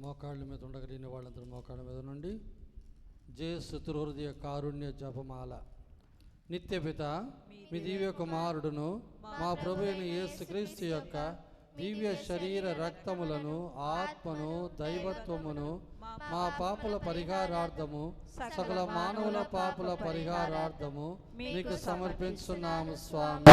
మోకాళ్ళ మీద ఉండగలిగిన వాళ్ళందరూ మోకాళ్ళ మీద నుండి జేసు హృదయ కారుణ్య జపమాల. నిత్యపిత మీ దివ్య కుమారుడును మా ప్రభు అయిన యేసుక్రీస్తు యొక్క దివ్య శరీర రక్తములను ఆత్మను దైవత్వమును మా పాపుల పరిహారార్థము సకల మానవుల పాపుల పరిహారార్థము మీకు సమర్పించున్నాము స్వామి.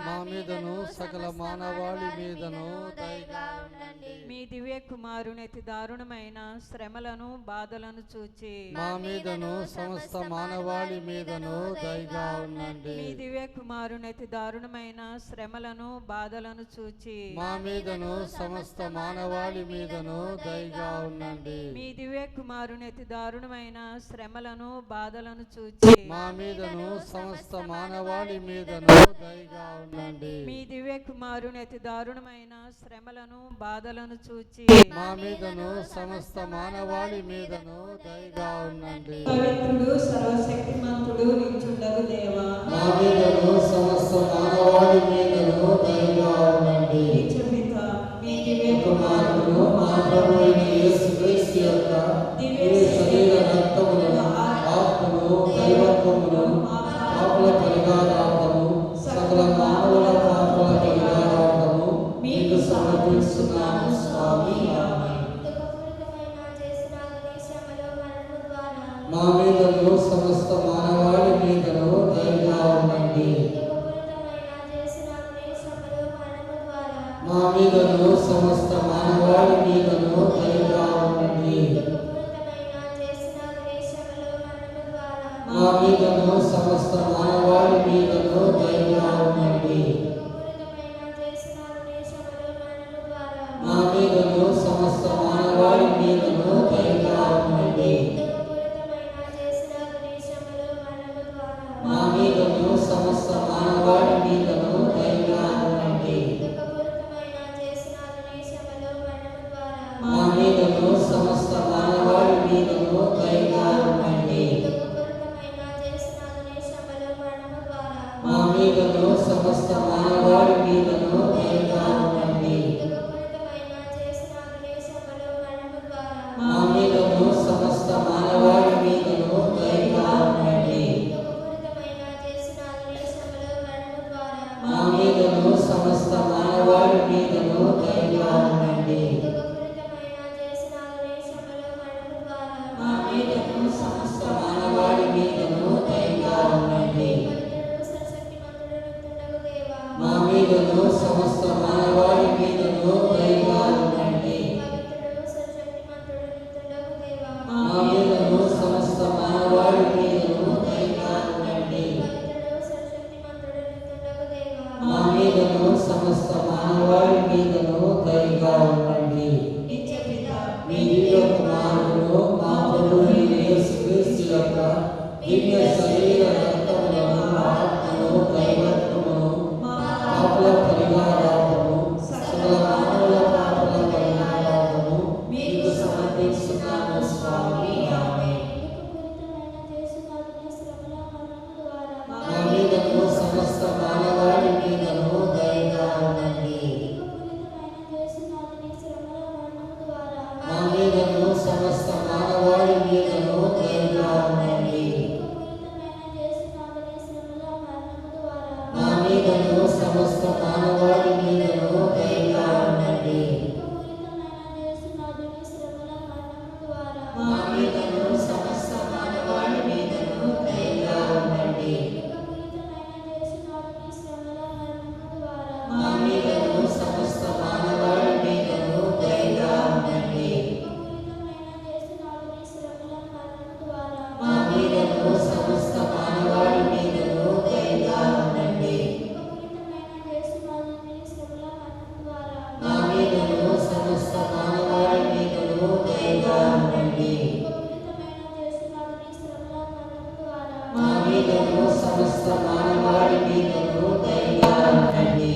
మా మీదను సకల మానవాళి మీదను దయగా ఉండండి. మీ దివ్య కుమారుని అతి దారుణమైన శ్రమలను బాధలను చూచి మా మీదను సమస్త మానవాళి మీదను దయగా ఉండండి. మీ దివ్య కుమారుని అతి దారుణమైన శ్రమలను బాధలను చూచి మా మీదను సమస్త మానవాళి మీదను దయగా ఉండండి. మీ దివ్య కుమారుని అతి దారుణమైన శ్రమలను బాధలను చూచి మా మీదను సమస్త మానవాళి మీదను దయగా ఉండండి. మీ దివ్య కుమారుని అతి దారుణమైన శ్రమలను బాధలను చూచి మా మీదను సమస్త మానవాళి మీదను దయగా ఉండండి. పవిత్రుడు సర్వశక్తిమంతుడు నిత్యుండగు దేవా, మా మీదను సమస్త మానవాళి మీదను దయగా ఉండండి. నిత్యపిత మీ దివ్య కుమారుడు మా ప్రభు అయిన యేసుక్రీస్తు యొక్క దివ్య శరీర రక్తములను ఆత్మను దైవత్వమును పాపుల పరిహారార్థము సకల మానవుల పాపుల పరిహారార్థము మీకు సమర్పిస్తున్నాము స్వామి. మా మీదను సమస్త మానవాళి మీదను దయగా ఉండండి. మా మీదను సమస్త మానవాళి మీదను దయగా ఉండండి. మా మీదను సమస్త మానవాళి మీదను దయగా ఉండండి. మా మీదను సమస్త మానవాళి మీదను దయగా ఉండండి. మా మీదను సమస్త మానవాళి మీదను దయగా ఉండండి. మా మీదను సమస్త మానవాళి మీదను దయగా ఉండండి. మా మీదను సమస్త మానవాళి మీదను దయగా ఉండండి. మా మీదను సమస్త మానవాళి మీదను దయగా ఉండండి. మా మీదను సమస్త మానవాళి మీదను దయగా ఉండండి. మా మీదను సమస్త మానవాళి మీదను దయగా ఉండండి. మా మీదను సమస్త మానవాళి మీదను దయగా ఉండండి. మా మీదను సమస్త మానవాళి మీదను దయగా ఉండండి. మా మీదను సమస్త మానవాళి మీదను దయగా ఉండండి. మీ దివ్య కుమారుడు మా ప్రభు అయిన యేసుక్రీస్తు యొక్క దివ్య శరీర రక్తములను ఆత్మను దైవత్వమును పాపుల పరిహారార్థము సకల మానవుల పాపుల పరిహారార్థము మీకు సమర్పిస్తున్నాము స్వామి. ఆమేన్. మా మీదను సమస్త మానవాళి మీదను దయగా ఉండండి. మా మీదను సమస్త మానవాళి మీదను దయగా ఉండండి. మా మీదను సమస్త మానవాళి మీదను దయగా ఉండండి. మా మీదను సమస్త మానవాళి మీదను దయగా ఉండండి. మా మీదను సమస్త మానవాళి మీదను దయగా ఉండండి. మా మీదను సమస్త మానవాళి మీదను దయగా ఉండండి. మా మీదను సమస్త మానవాళి మీదను దయగా ఉండండి. మా మీదను సమస్త మానవాళి మీదను దయగా ఉండండి.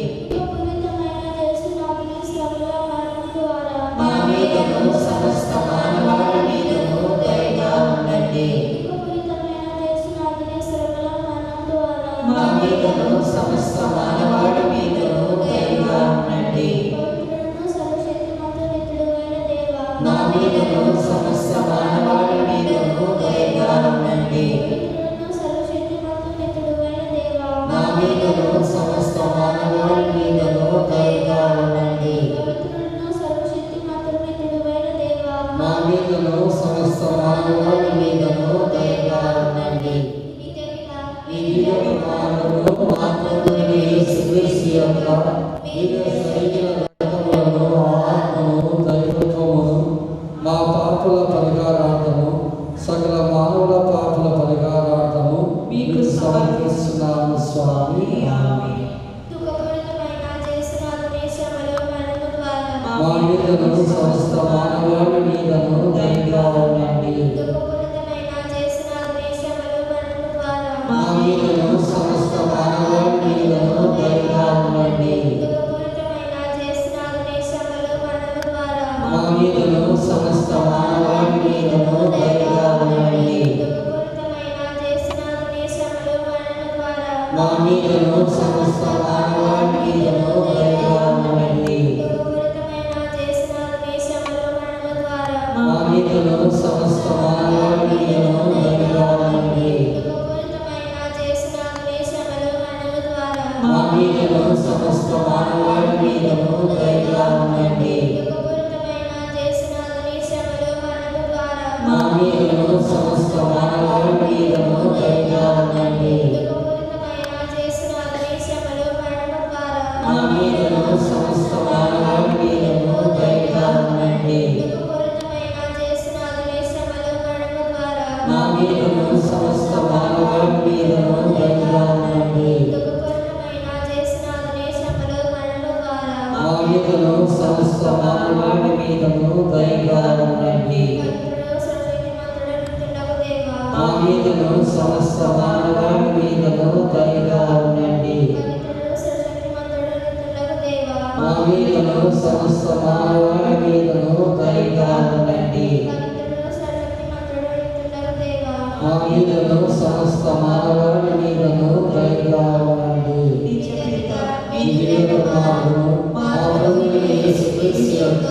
మా మీదను సమస్త మానవాళి మీదను దయగా ఉండండి. మా మీదను సమస్త మానవాళి మీదను దయగా మీదను సమస్త మానవాళి మీదను దయగా ఉండండి. పవిత్రుడును సర్వశక్తిమంతుడునైన దేవా, మా మీదను సమస్త మానవాళి మీదను దయగా ఉండండి. మీ ఈ దివ్య కుమారుడు మా ప్రభువైన యేసుక్రీస్తు యొక్క దివ్య శరీర రక్తములను ఆత్మను దైవత్వమును మా పాపుల పరిహారార్థము సకల మానవుల పాపుల పరిహారార్థము మీకు సమర్పిస్తున్నాము స్వామి. ఆమేన్. దుఃఖపూరితమైన జయసునాథుని శ్రమలో మరణము ద్వారా మా మీదను సమస్త మానవాళి మీదను దయగా ఉండండి. దుఃఖపూరితమైన జయసునాథుని శ్రమలో మరణము ద్వారా మా మీదను సమస్త మానవాళి మీదను దయగా ఉండండి. దుఃఖపూరితమైన జయసునాథుని శ్రమలో మరణము ద్వారా మా మీదను సమస్త మానవాళి మీదను దయగా ఉండండి. దుఃఖపూరితమైన జయసునాథుని శ్రమలో మరణము ద్వారా మా మీదను సమస్త మానవాళి మీదను దయగా ఉండండి. దుఃఖపూరితమైన జయసునాథుని శ్రమలో మరణము ద్వారా మా మీదను సమస్త మానవాళి మీదను దయగా ఉండండి. దుఃఖపూరితమైన జయసునాథుని శ్రమలో మరణము ద్వారా మా మీదను సమస్త మానవాళి మీదను దయగా ఉండండి. దుఃఖపూరితమైన జయసునాథుని శ్రమలో మరణము ద్వారా మా మీదను సమస్త మానవాళి మీదను దయగా ఉండండి. దుఃఖపూరితమైన జయసునాథుని శ్రమలో మరణము ద్వారా మా మీదను సమస్త మానవాళి మీదను దయగా ఉండండి. దుఃఖపూరితమైన జయసునాథుని శ్రమలో మరణము ద్వారా మా మీదను సమస్త మానవాళి మీదను దయగా ఉండండి. దుఃఖపూరితమైన జయసునాథుని శ్రమలో మరణము ద్వారా మా మీదను సమస్త మానవాళి మీదను దయగా ఉండండి. పవిత్రుడు సర్వశక్తిమంతుడైన దేవా, మా మీదను సమస్త మానవాళి మీదను దయగా ఉండండి. పవిత్రుడు సర్వశక్తిమంతుడైన దేవా, మా మీదను సమస్త మానవాళి మీదను దయగా ఉండండి. పవిత్రుడు సర్వశక్తిమంతుడైన దేవా, మా మీదను సమస్త మానవాళి మీదను దయగా ఉండండి. ఈ దివ్య కుమారుడు మా ప్రభువైన యేసుక్రీస్తు యొక్క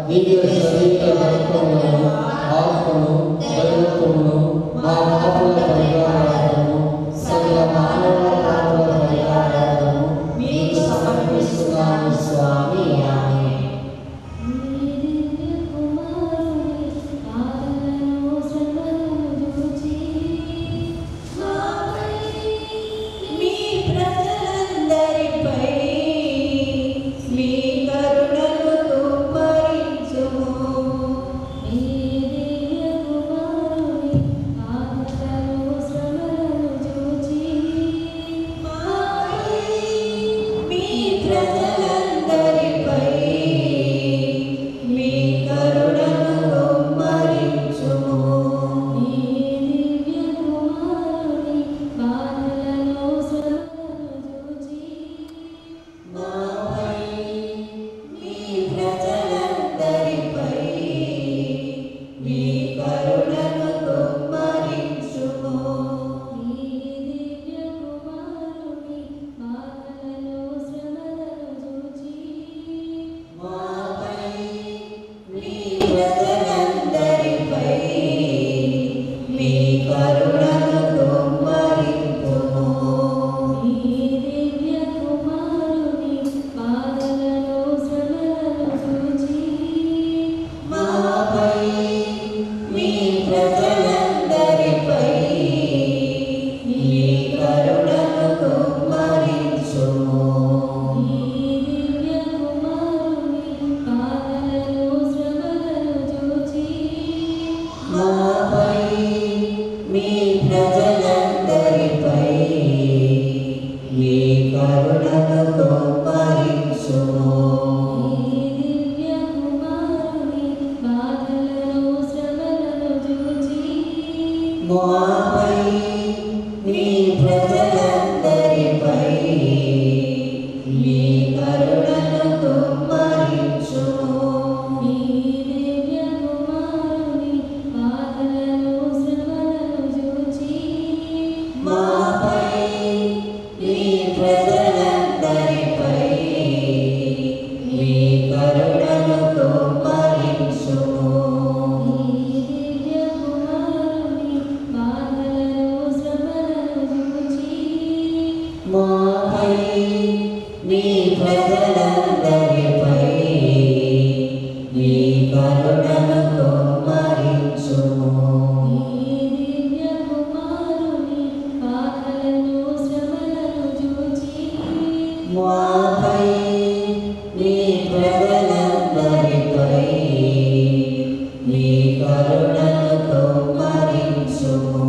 దివ్య శరీర రక్తములను ఆత్మను దైవత్వమును మా పాపుల పరిహారార్థము సకల మానవుల పాపుల పరిహారార్థము మీకు సమర్పిస్తున్నాము స్వామి. ఆమేన్. కుమారుని ఆదరణను శ్రమను చూచి మా మాపై నీ ప్రజలందరిపై నీ కరుణను కుమ్మరించుము. మాపై నీ ప్రజలందరిపై నీ కరుణను కుమ్మరించుము.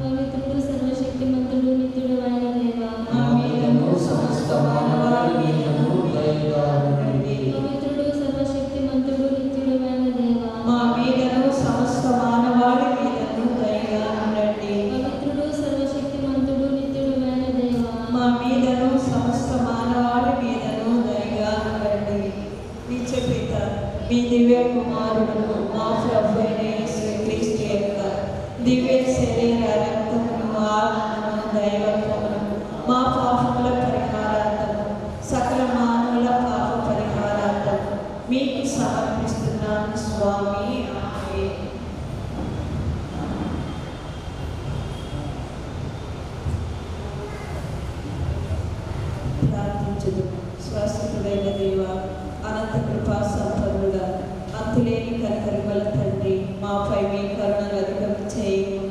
పవిత్రుడు సర్వశక్తిమంతుడు నిత్యుడు అయిన దేవా, మా మీదను సమస్త మానవాళి మీదను దయగా ఉండండి. పవిత్రుడు సర్వశక్తిమంతుడు నిత్యుడు అయిన దేవా, మా మీదను సమస్త మానవాళి మీదను దయగా ఉండండి. పవిత్రుడు సర్వశక్తిమంతుడు నిత్యుడు అయిన దేవా, మా మీదను సమస్త మానవాళి మీదను దయగా ఉండండి. నిత్య పిత మీ దివ్య కుమారుడు మా ప్రభు అయిన యేసుక్రీస్తు యొక్క దివ్య శరీర రక్తమును ఆత్మను దైవత్వమును మా పాపముల పరిహారార్థము సకల మానవుల పాప పరిహారార్థము మీకు సమర్పిస్తున్నాను స్వామి. ఆమేన్. ప్రార్థించుదు. స్వస్థతుడైన దేవ, అనంత కృపా సంపన్నుడా, అంతులేని కనికరముల తండ్రి, మాపై మీ కరుణను అధికం చేయము.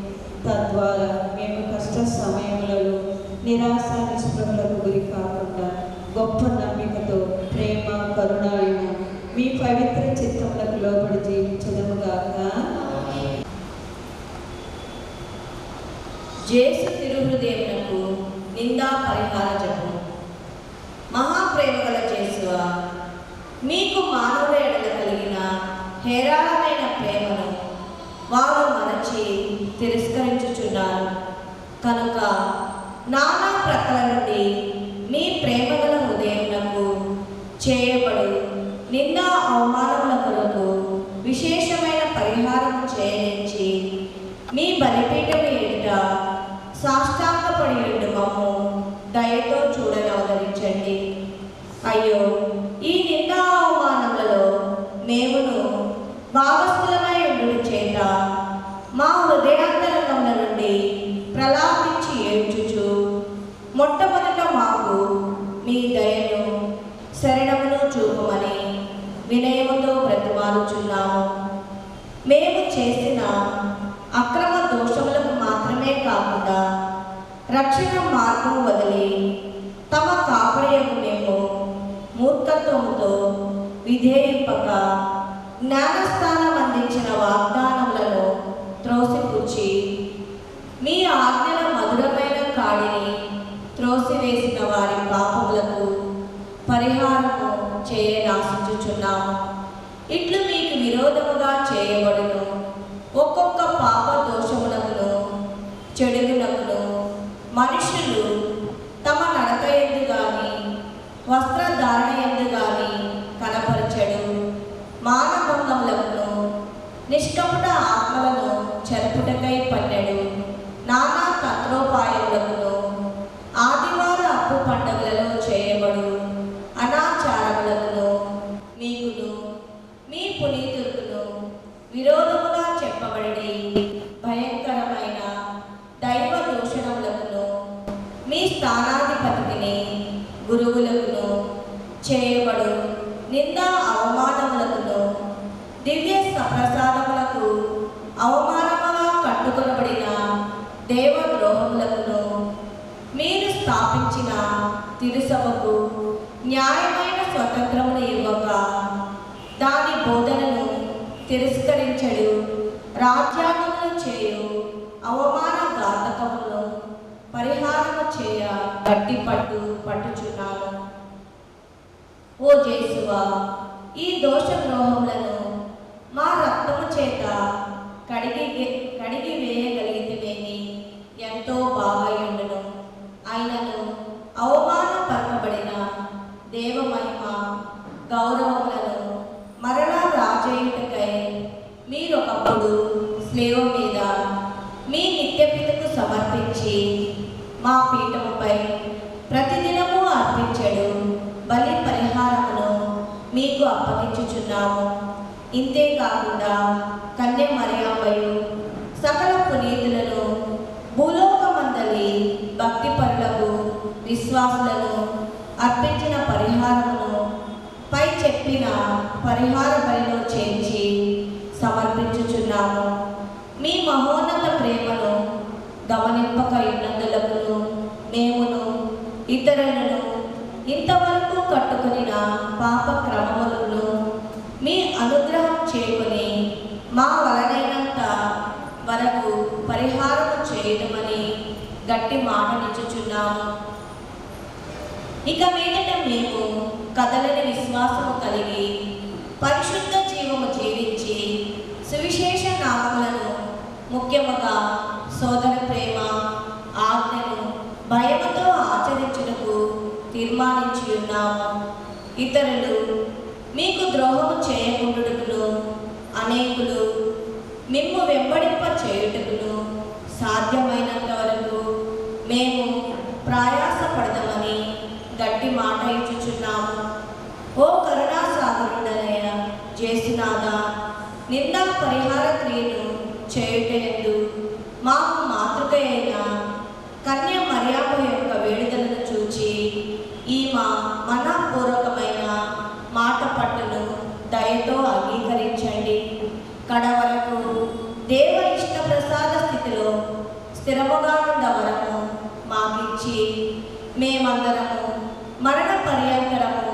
తద్వారా మేము కష్ట సమయములలో నిరాశ నిస్పృహలకు గురి కాకుండా గొప్ప నమ్మికతో ప్రేమ కరుణాయున మీ పవిత్ర చిత్తములకు లోబడి జీవించదముగాక. జేసు తిరుహృదయమునకు నిందా పరిహార జపము. మహాప్రేమ గల జేసువా, మీకు మానవుల ఎడల కలిగిన హేరాళమైన ప్రేమను వారు మరచి తిరస్కరించుచున్నారు. కనుక నానా ప్రక్కల నుండి మీ ప్రేమగల హృదయమునకు చేయబడు నిందా అవమానముల కొరకు విశేషమైన పరిహారం చేయనించి మీ బలిపీఠము ఎదుట సాష్టాంగపడి ఉండు మమ్ము దయతో చూడనవదరించండి. అయ్యో, ఈ నిందా అవమానములలో మేమును భాగస్థులమై ఉండుట చేత మా హృదయాంతరంగముల నుండి ప్రలాపించి ఏడ్చుచు మొట్టమొదట మాకు మీ దయను శరణమును చూపమని వినయముతో బ్రతిమాలుచున్నాము. మేము చేసిన అక్రమ దోషములకు మాత్రమే కాకుండా రక్షణ మార్గము వదిలి తమ కాపరియకు మేము మూర్ఖత్వముతో విధేయింపక జ్ఞానస్థానం అందించిన వాగ్దానములను త్రోసిపుచ్చి మీ ఆజ్ఞల మధురమైన కాడిని త్రోసివేసిన వారి పాపములకు పరిహారము చేయనాశించుచున్నాము. ఇట్లు మీకు విరోధముగా చేయబడును ఒక్కొక్క పాప దోషమునకును చెడుగునకును మనుషులు తమ నడక ఎందు గాని వస్త్రధారణ ఎందు గాని కనపరచడు మానభంగములకును నిష్కపట ఆత్మలను చెరుపుటకై పన్నెడు నానా తంత్రోపాయములకును ఆదివార అప్పు పండుగలలో చేయబడు అనాచారములకును మీకును మీ పునీతులను విరోధముగా చెప్పబడి భయంకరమైన దైవ దూషణములకును మీ స్థానాధిపతిని గురువులకును చేయబడు నిందా అవమానములకును దివ్య సప్రసాదములకు అవమానముగా కట్టుకొనబడిన దేవద్రోహములకును మీరు స్థాపించిన తిరుసభకు న్యాయమైన స్వతంత్రమును ఇవ్వక దాని బోధనను తిరస్కరించడు రాజ్యాంగమును చేయు అవమాన ఘాతకములను పరిహారము చేయ గట్టి పట్టుచున్నాను. ఓ జేసువా, ఈ దోషద్రోహములను మా రక్తము చేత కడిగి వేయగలిగితేనేమి ఎంతో బాగాయుండును. అయినను అవమానపరచబడిన దేవమహిమ గౌరవములను మరలా రాజేయుటకై మీరొకప్పుడు స్లేవ మీద మీ నిత్యపితకు సమర్పించి మా పీఠముపై ప్రతిదినము అర్పించడు బలి పరిహారమును మీకు అప్పగించుచున్నాము. ఇంతే కాకుండా కన్య మరియమ్మయు సకల పునీతులను భూలోకమందలి భక్తి పరులకు విశ్వాసులను అర్పించిన పరిహారమును పై చెప్పిన పరిహార బలిలో చేర్చి సమర్పించుచున్నాము. మీ మహోన్నత ప్రేమను గమనింపక ఉన్నందులకు మేమును ఇతరులను ఇంతవరకు కట్టుకునిన పాప క్రమములను మీ అనుగ్రహం చేకొని మా వలనైనంత వరకు పరిహారము చేయడమని గట్టి మాటనిచ్చుచున్నాము. ఇక మీదట మేము కదలని విశ్వాసము కలిగి పరిశుద్ధ జీవము జీవించి సువిశేష నామములను ముఖ్యముగా సోదర ప్రేమ ఆజ్ఞను భయముతో ఆచరించుటకు తీర్మానించి ఉన్నాము. ఇతరులు మీకు ద్రోహము చేయకుండుటకును అనేకులు మిమ్ము వెంబడింప చేయుటకును సాధ్యమైనంత వరకు మేము ప్రయాసపడదామని గట్టి మాట ఇచ్చుచున్నాము. ఓ కరుణాసాగరుడనైన జేసునాథా, నిందా పరిహార క్రియను చేయుటయందు మాకు మాతృక అయిన కన్య మర్యాద యొక్క వేడుదలను చూచి ఈ మనపూర్వకమైన మాట పట్టును దయతో అంగీకరించండి. కడవరకు దేవ ఇష్ట ప్రసాద స్థితిలో స్థిరముగా ఉన్న వరము మాకిచ్చి మేమందరము మరణ పర్యంతరము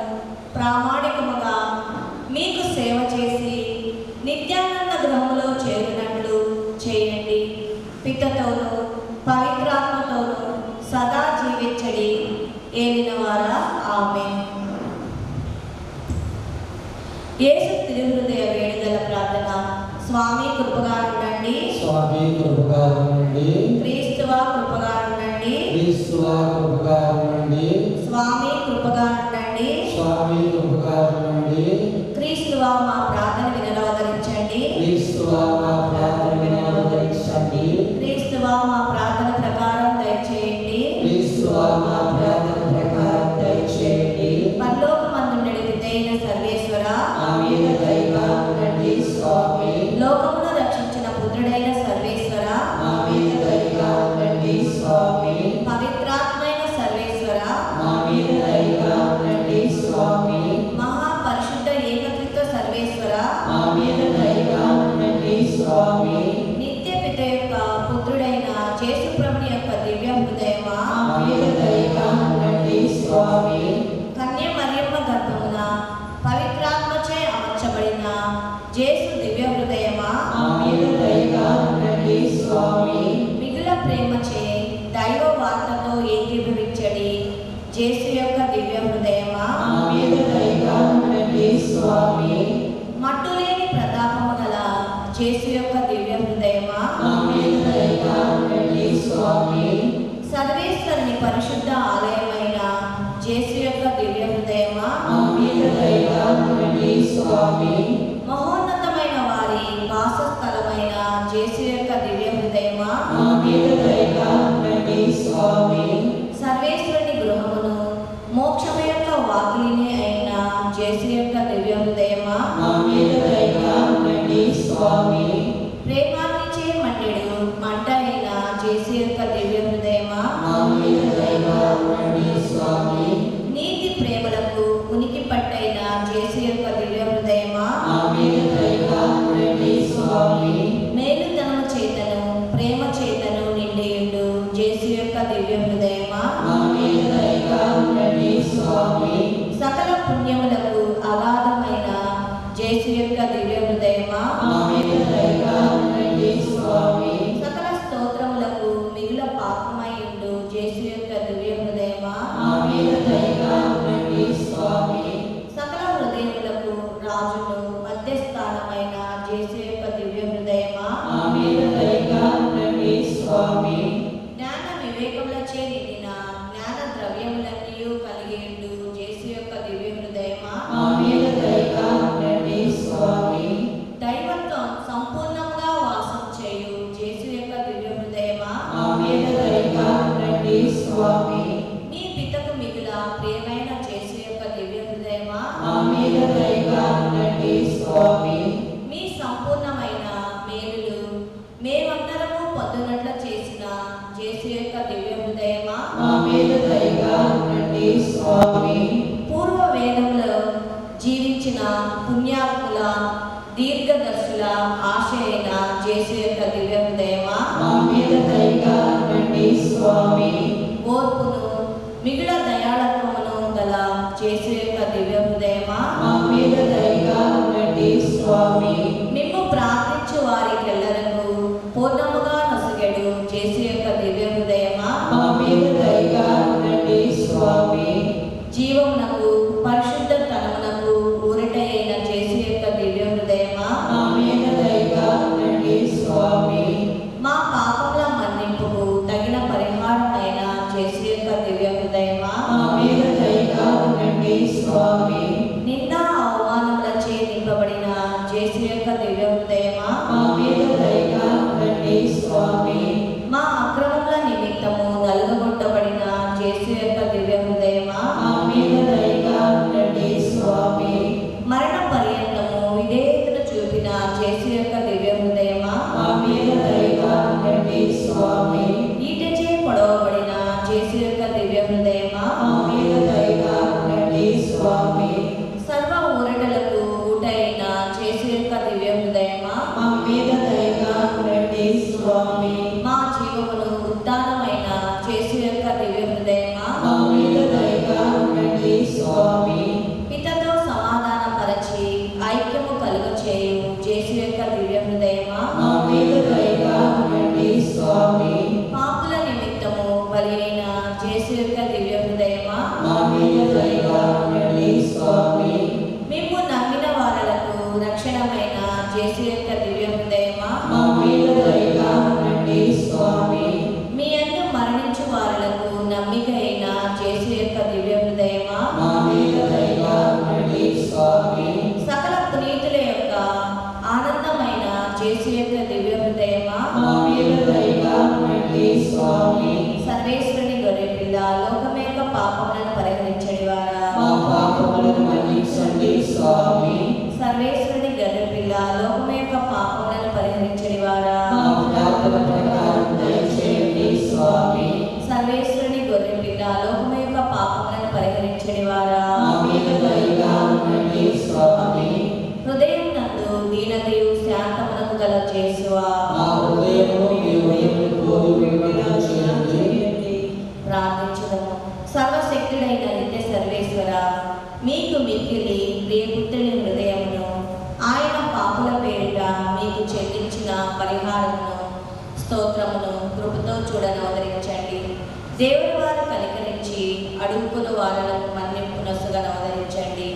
ప్రామాణికముగా మీకు సేవ చేసి నిత్యానంద గృహములో చేరినట్లు చేయండి. పితతోనూ పవిత్రాత్మతోనూ సదా జీవించడి. ఏలినవారా ఆమేన్. యేసు తిరుహృదయ వేడుదల ప్రార్థన. స్వామి కృపగా ఉండండి. స్వామి కృపగా ఉండండి. క్రీస్తువా కృపగా ఉండండి. క్రీస్తువా కృపగా ఉండండి. స్వామి కృపగా ఉండండి. స్వామి కృపగా ఉండండి. క్రీస్తువా మా ప్రార్థన వినవదరించండి. క్రీస్తువా మా ప్రార్థన వినవదరించండి. క్రీస్తువా మా ప్రార్థన ప్రకారం దయచేయండి. క్రీస్తువా మా ప్రార్థన ప్రకారం దయచేయండి. పరలోకమందుండెడి పితైన సర్వేశ్వర, మా మీద దయగా ఉండండి స్వామి. లోకమును రక్షించిన పుత్రుడైన సర్వేశ్వర, మా మీద దయగా ఉండండి స్వామి. పవిత్రాత్మైన సర్వేశ్వర, మా మీద దయగా ఉండండి స్వామి. మహాపరిశుద్ధ ఏకత్రిత్వ సర్వేశ్వర, మా మీద దయగా ఉండండి స్వామి. నిత్య పిత యొక్క పుత్రుడైన యేసు ప్రభుని యొక్క దివ్య హృదయమా, మా మీద దయగా ఉండండి స్వామి. కన్య మరియమ్మ గర్భమున పవిత్రాత్మచే అమర్చబడిన యేసు దివ్య హృదయమా, మా మీద దయగా ఉండండి స్వామి. మిగుల ప్రేమచే దైవ వార్తతో ఏకీభవించడి యేసు యొక్క దివ్య హృదయమా, మా మీద దయగా ఉండండి స్వామి. మట్టులేని ప్రతాపము గల యేసు యొక్క దివ్య హృదయమా, మా మీద దయగా ఉండండి స్వామి. సర్వేశ్వరుని పరిశుద్ధ ఆలయమైన యేసు యొక్క దివ్య హృదయమా, మా మీద దయగా ఉండండి స్వామి. మహోన్నతమైన వారి వాసస్థలమైన యేసు యొక్క దివ్య హృదయమా, మా మీద దయగా ఉండండి స్వామి. సర్వేశ్వరుని గృహమును మోక్షము యొక్క వాకిలిని అయిన యేసు యొక్క దివ్య హృదయమా, మా మీద దయగా ఉండండి స్వామి. ప్రేమాన్నిచే మండెడు మంట అయిన యేసు యొక్క దివ్య హృదయమా, మా మీద దయగా ఉండండి స్వామి. నీతి ప్రేమలకు ఉనికి పట్టైన యేసు యొక్క దివ్య హృదయమా, మా మీద దయగా ఉండండి స్వామి. మేలుతనము చేతను ప్రేమ చేతను నిండియుండు యేసు యొక్క దివ్య హృదయమా, మా మీద దయగా ఉండండి స్వామి. సకల పుణ్యములకు అగాధమైన యేసు యొక్క దివ్య హృదయమా, మా మీద దయగా ఉండండి స్వామి. సకల స్తోత్రములకు మిగుల పాత్రమైయుండు యేసు యొక్క దివ్య హృదయమా, మా మీద దయగా ఉండండి స్వామి. సకల హృదయములకు రాజును మధ్యస్థానమైన యేసు యొక్క దివ్య హృదయమా, మా మీద దయగా ఉండండి స్వామి. జ్ఞాన వివేకములచే నిండిన జ్ఞాన ద్రవ్యములన్నీ కలిగియుండు యేసు యొక్క దివ్య హృదయమా, మా మీద దయగా ఉండండి స్వామి. దైవత్వం సంపూర్ణంగా వాసం చేయు యేసు యొక్క దివ్య హృదయమా, మా మీద దయగా ఉండండి స్వామి. మీ పితకు మిగుల ప్రియమైన మా మీద దయగా ఉండండి స్వామి. పూర్వ వేదంలో జీవించిన పుణ్యాత్ముల దీర్ఘదర్శుల ఆశ అయిన జేసు యొక్క దివ్య హృదయమా, మా మీద దయగా ఉండండి స్వామి. ఓర్పును మిగుల దయాళత్వమును గల జేసు యొక్క దివ్య హృదయమా, మా మీద దయగా ఉండండి స్వామి. మిమ్ము ప్రార్థించు వారికెల్లరకు పూర్ణముగా నొసగెడు జేసు యొక్క దివ్య హృదయమా, మా మీద దయగా ఉండండి స్వామి. జీవమునకు పరిశుద్ధతనమునకు ఊరట అయిన జేసు యొక్క దివ్య హృదయమా, మా మీద దయగా ఉండండి స్వామి. మా పాపముల మన్నింపుకు తగిన పరిహారమైన జేసు యొక్క దివ్య హృదయమా, మా మీద దయగా ఉండండి స్వామి. నింద అవమానములచే నింపబడిన జేసు యొక్క దివ్య హృదయమా, మా మీద దయగా ఉండండి స్వామి. మా అక్రమముల నిమిత్తము నలుగగొట్టబడిన జేసు యొక్క దివ్య హృదయమా, మా మీద దయగా ఉండండి స్వామి. మరణ పర్యంతము విధేయతను చూపిన జేసు యొక్క దివ్య హృదయమా, మా మీద దయగా ఉండండి స్వామి. ఈటచే పొడవబడిన జేసు యొక్క దివ్య హృదయమా, మా మీద దయగా ఉండండి స్వామి. సర్వ ఊరటలకు ఊటైన జేసు యొక్క దివ్య హృదయమా, మా మీద దయగా ఉండండి స్వామి. మా జీవమును ఉద్దానమైన జేసు యొక్క దివ్య హృదయమా, మా మీద దయగా ఉండండి స్వామి. పితతో సమాధానపరచి ఐక్యము కలుగచేయు జేసు యొక్క దివ్య హృదయమా, మా మీద దయగా ఉండండి స్వామి. పాపుల నిమిత్తము బలి అయిన జేసు యొక్క దివ్య హృదయమా, మా మీద దయగా ఉండండి స్వామి. మేము నమ్మిన వారలకు రక్షణమైన జేసు యొక్క దివ్య హృదయమా, మా మీద దయగా ఉండండి స్వామి. మీ యందు మరణించు వారలకు నమ్మిక అయిన జేసు యొక్క దివ్య హృదయమా, మా మీద దయగా ఉండండి స్వామి. సకల పునీతుల యొక్క ఆనందమైన జేసు యొక్క దివ్య హృదయమా, మా మీద దయగా ఉండండి స్వామి. సర్వేశ్వరుని గొర్రెపిల్ల లోకం యొక్క పాపములను పరిహరించడి వారా, మా పాపములను మన్నించండి స్వామి. సర్వేశ్వరుని గొర్రెపిల్ల లోకం యొక్క పాపములను పరిహరించడి వారా, మా ప్రార్థన ప్రకారం దయచేయండి స్వామి. సర్వేశ్వరుని గొర్రెపిల్ల లోకం యొక్క పాపములను పరిహరించడి వారా, మా మీద దయగా ఉండండి స్వామి. హృదయం నందు దీనతయు శాంతమునకు గల జేసువా, మా హృదయము మీ హృదయము పోలి విడుదల చేయండి. ప్రార్థించుదము. సర్వశక్తుడైన నిత్య సర్వేశ్వర, మీకు మిక్కిలి ప్రియపుత్రుని హృదయమును ఆయన పాపుల పేరిట మీకు చెల్లించిన పరిహారమును స్తోత్రమును కృపతో చూడనవదరించండి. దేవుని వారు కనికరించి అడుగుకుని వారులకు మన్నింపు నొసగనవదరించండి.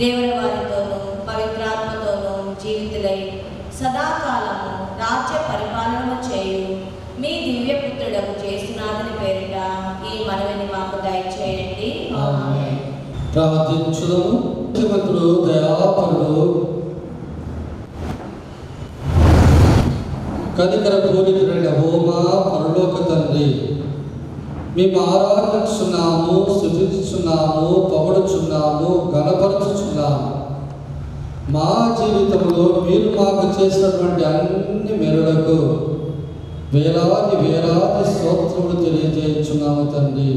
దేవుని వారితోనూ పవిత్రాత్మతోనూ జీవితులై సదాకాలము రాజ్య పరిపాలన చేయు మీ దివ్యపుత్రుడకు చేసినాదని పేరిట ఈ మనవిని మాకు దయచేయండి. ఆమేన్. ప్రార్థించుదము. శ్రీమంతుడు దయాపరుడు కనికర పూరితుడైన హోమా పరలోక తండ్రి, మేము ఆరాధించున్నాము, స్తుతించున్నాము, పొగడుచున్నాము, గణపరచుచున్నాము. మా జీవితంలో మీరు మాకు చేసినటువంటి అన్ని మెరులకు వేలాది వేలాది స్తోత్రములు తెలియజేస్తున్నాము తండ్రి.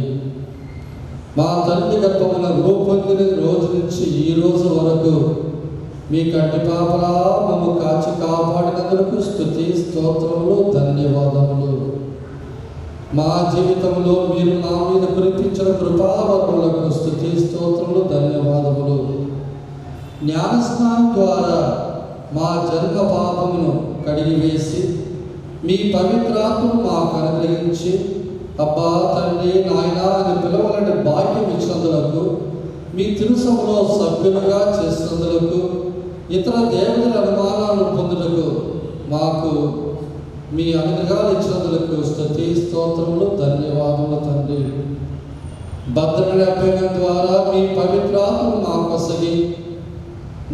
మా తల్లి గర్భమున రూపొందిన రోజు నుంచి ఈ రోజు వరకు మీ కంటి పాపలా మమ్ము కాచి కాపాడినందుకు స్తుతి స్తోత్రములు ధన్యవాదములు. మా జీవితంలో మీరు మా మీద కురిపించిన కృపావరములకు స్తుతి స్తోత్రములు ధన్యవాదములు. జ్ఞానస్నానం ద్వారా మా జన్మ పాపమును కడిగివేసి మీ పవిత్రాత్మను మాకు అనుగ్రహించి అబ్బా తండ్రి నాయన అని పిలవలని భాగ్యం ఇచ్చినందులకు, మీ తిరుసభలో సభ్యులుగా చేసినందులకు, ఇతర దేవుల అనుమానాలను పొందుటకు మాకు మీ అనుగ్రహాలు ఇచ్చినందులకు స్తుతి స్తోత్రములు ధన్యవాదములు తండ్రి. భద్రమైన అభ్యంగం ద్వారా మీ పవిత్రాత్మను మాకు వసగి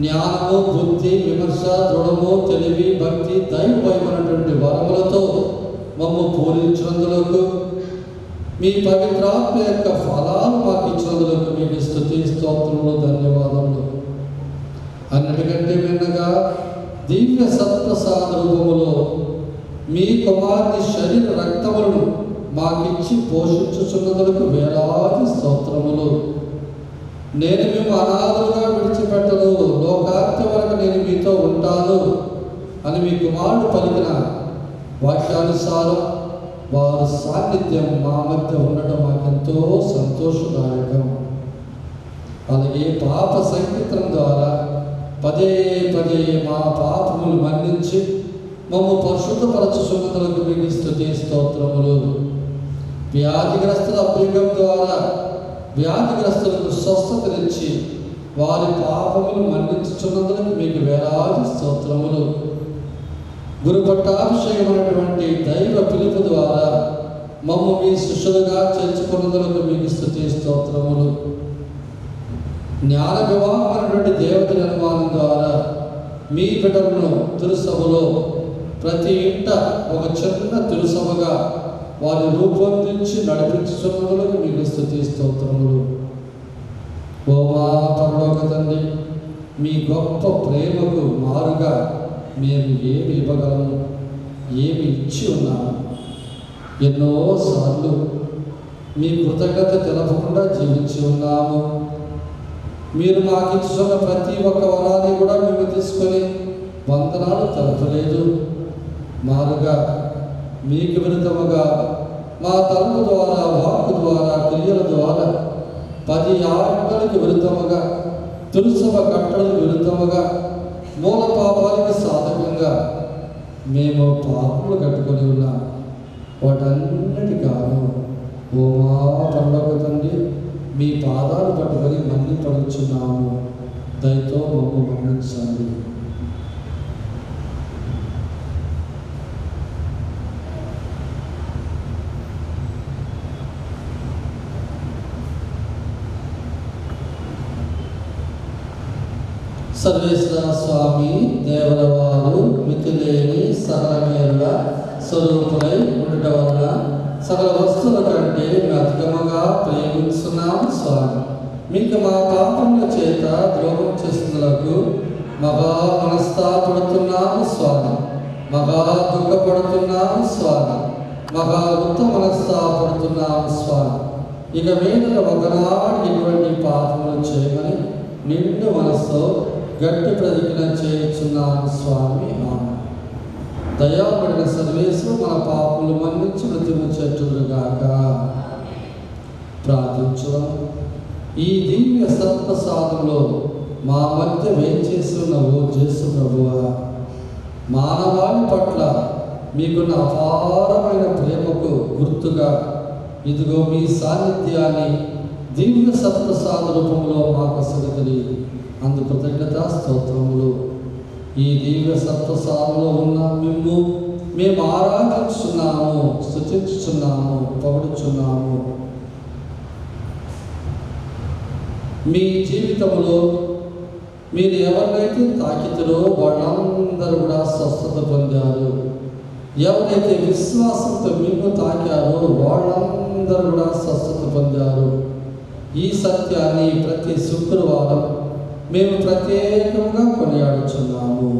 జ్ఞానము, బుద్ధి, విమర్శ, దృఢము, తెలివి, భక్తి, దైవమైనటువంటి వరములతో మమ్ము పూరించినందులకు, మీ పవిత్రాత్మ యొక్క ఫలాలు మాకు ఇచ్చినందులకు మీకు స్తుతి స్తోత్రములు ధన్యవాదములు. అన్నిటికంటే విన్నగా దివ్య సత్ప్రసాద రూపములో మీ కుమారుని శరీర రక్తములను మాకిచ్చి పోషించుచున్నందుకు వేలాది స్తోత్రములు. నేను మేము అనాథలుగా విడిచిపెట్టను, లోకాంత్య వరకు నేను మీతో ఉంటాను అని మీ కుమారుడు పలికిన వాక్యానుసారం వారి సాన్నిధ్యం మా మధ్య ఉండటం మాకెంతో సంతోషదాయకం. అలాగే పాప సంకీర్తనం ద్వారా పదే పదే మా పాపములు మన్నించి మమ్ము పరిశుద్ధపరచుచున్నందుకు మీకు స్తుతి స్తోత్రములు. వ్యాధిగ్రస్తుల అభ్యంగం ద్వారా వ్యాధిగ్రస్తులకు స్వస్థతనిచ్చి వారి పాపములు మన్నించుచున్నందుకు మీకు వేలాది స్తోత్రములు. గురు పట్టాభిషేకమైనటువంటి దైవ పిలుపు ద్వారా మమ్ము మీ శిష్యులుగా చేర్చుకున్నందుకు మీకు స్తుతి స్తోత్రములు. జ్ఞాన వివాహమైనటువంటి దేవత నిర్మాణం ద్వారా మీ బిడ్డలను తిరుసభలో ప్రతి ఇంట ఒక చిన్న తిరుసభగా వారి రూపొందించి నడిపించుతున్నందుకు మీకు స్తుతి స్తోత్రములు. ఓ మా పరలోక తండ్రి, మీ గొప్ప ప్రేమకు మారుగా మేము ఏమి ఇవ్వగలము, ఏమి ఇచ్చి ఉన్నాము? ఎన్నోసార్లు మీ కృతజ్ఞత తెలపకుండా జీవించి ఉన్నాము. మీరు మాకు ఇచ్చిన ప్రతి ఒక్క వరాన్ని కూడా మేము తీసుకొని వందనాలు తెలపలేదు. మారుగా మీకు విరుద్ధముగా మా తలుపు ద్వారా, వాక్కు ద్వారా, క్రియల ద్వారా 10 ఆజ్ఞలకు విరుద్ధముగా, తులసభ కట్టలకు విరుద్ధముగా, మూల పాపాలకు సాధకంగా మేము పాపములు కట్టుకొని ఉన్నాం. వాటన్నిటిగాను ఓ మా పరలోక తండ్రి, మీ పాదాలు పట్టుకొని మన్నిపడుచున్నాము. దయతో మమ్ము మన్నించండి. సర్వేశ్వర స్వామి దేవరవారు మితిలేని సకలమేరుల స్వరూపులై ఉండటం వలన సకల వస్తువుల కంటే అధికముగా ప్రేమిస్తున్నాము స్వామి. మీకు మా పాపముల చేత ద్రోహం చేస్తున్నలకు మగా మనస్తాపడుతున్నాము స్వామి, మగా దుఃఖపడుతున్నాము స్వామి, మగా ఉత్తమ మనస్తాపడుతున్నాము స్వామి. ఇక మీద ఒకనాడు ఇటువంటి పాపములు చేయమని నిండు మనస్సు గట్టి ప్రతిజ్ఞ చేయుచున్నాము స్వామి. దయాపడిన సర్వేశ్వరు మన పాపములు మన్నించి మృత్యుము చేర్చుదురుగాక. ప్రార్థించుదాం. ఈ దివ్య సత్ప్రసాదంలో మా మధ్య వేంచేసి ఉన్న ఓ యేసు ప్రభువా, మానవాళి పట్ల మీకున్న అపారమైన ప్రేమకు గుర్తుగా ఇదిగో మీ సాన్నిధ్యాన్ని దివ్య సత్ప్రసాద రూపంలో మాకు సరిగలి అందు కృతజ్ఞతా స్తోత్రములు. ఈ దివ్య సత్ప్రసాదంలో ఉన్న మిమ్ము మేము ఆరాధించున్నాము, స్తుతించుచున్నాము, పొగడుచున్నాము. మీ జీవితంలో మీరు ఎవరినైతే తాకితురో వాళ్ళందరూ కూడా స్వస్థత పొందారు. ఎవరైతే విశ్వాసంతో మిమ్ము తాకారో వాళ్ళందరూ కూడా స్వస్థత పొందారు. ఈ సత్యాన్ని ప్రతి శుక్రవారం మేము ప్రత్యేకంగా కొనియాడుచున్నాము.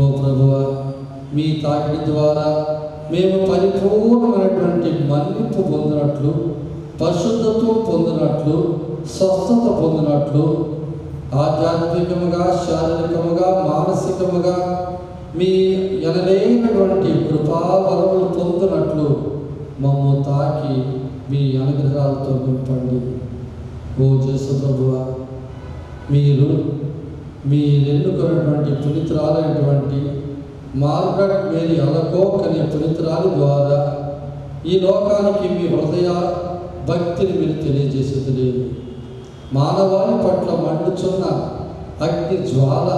ఓ ప్రభువా, మీ తాకిడి ద్వారా మేము పరిపూర్ణమైనటువంటి మన్నింపు పొందినట్లు, పరిశుద్ధత్వం పొందినట్లు, స్వస్థత పొందినట్లు, ఆధ్యాత్మికముగా, శారీరకముగా, మానసికముగా మీ ఎనలేనటువంటి కృపావరములు పొందినట్లు మమ్ము తాకి మీ అనుగ్రహాలతో నింపండి. ఓ యేసు ప్రభువా, మీరు ఎన్నుకున్నటువంటి పునీతురాలైనటువంటి మార్గరెట్ మేరీ అలకోక్ అనే పునీతురాలి ద్వారా ఈ లోకానికి మీ హృదయ భక్తిని మీరు తెలియజేసేది. మానవాళి పట్ల మండుచున్న అగ్ని జ్వాల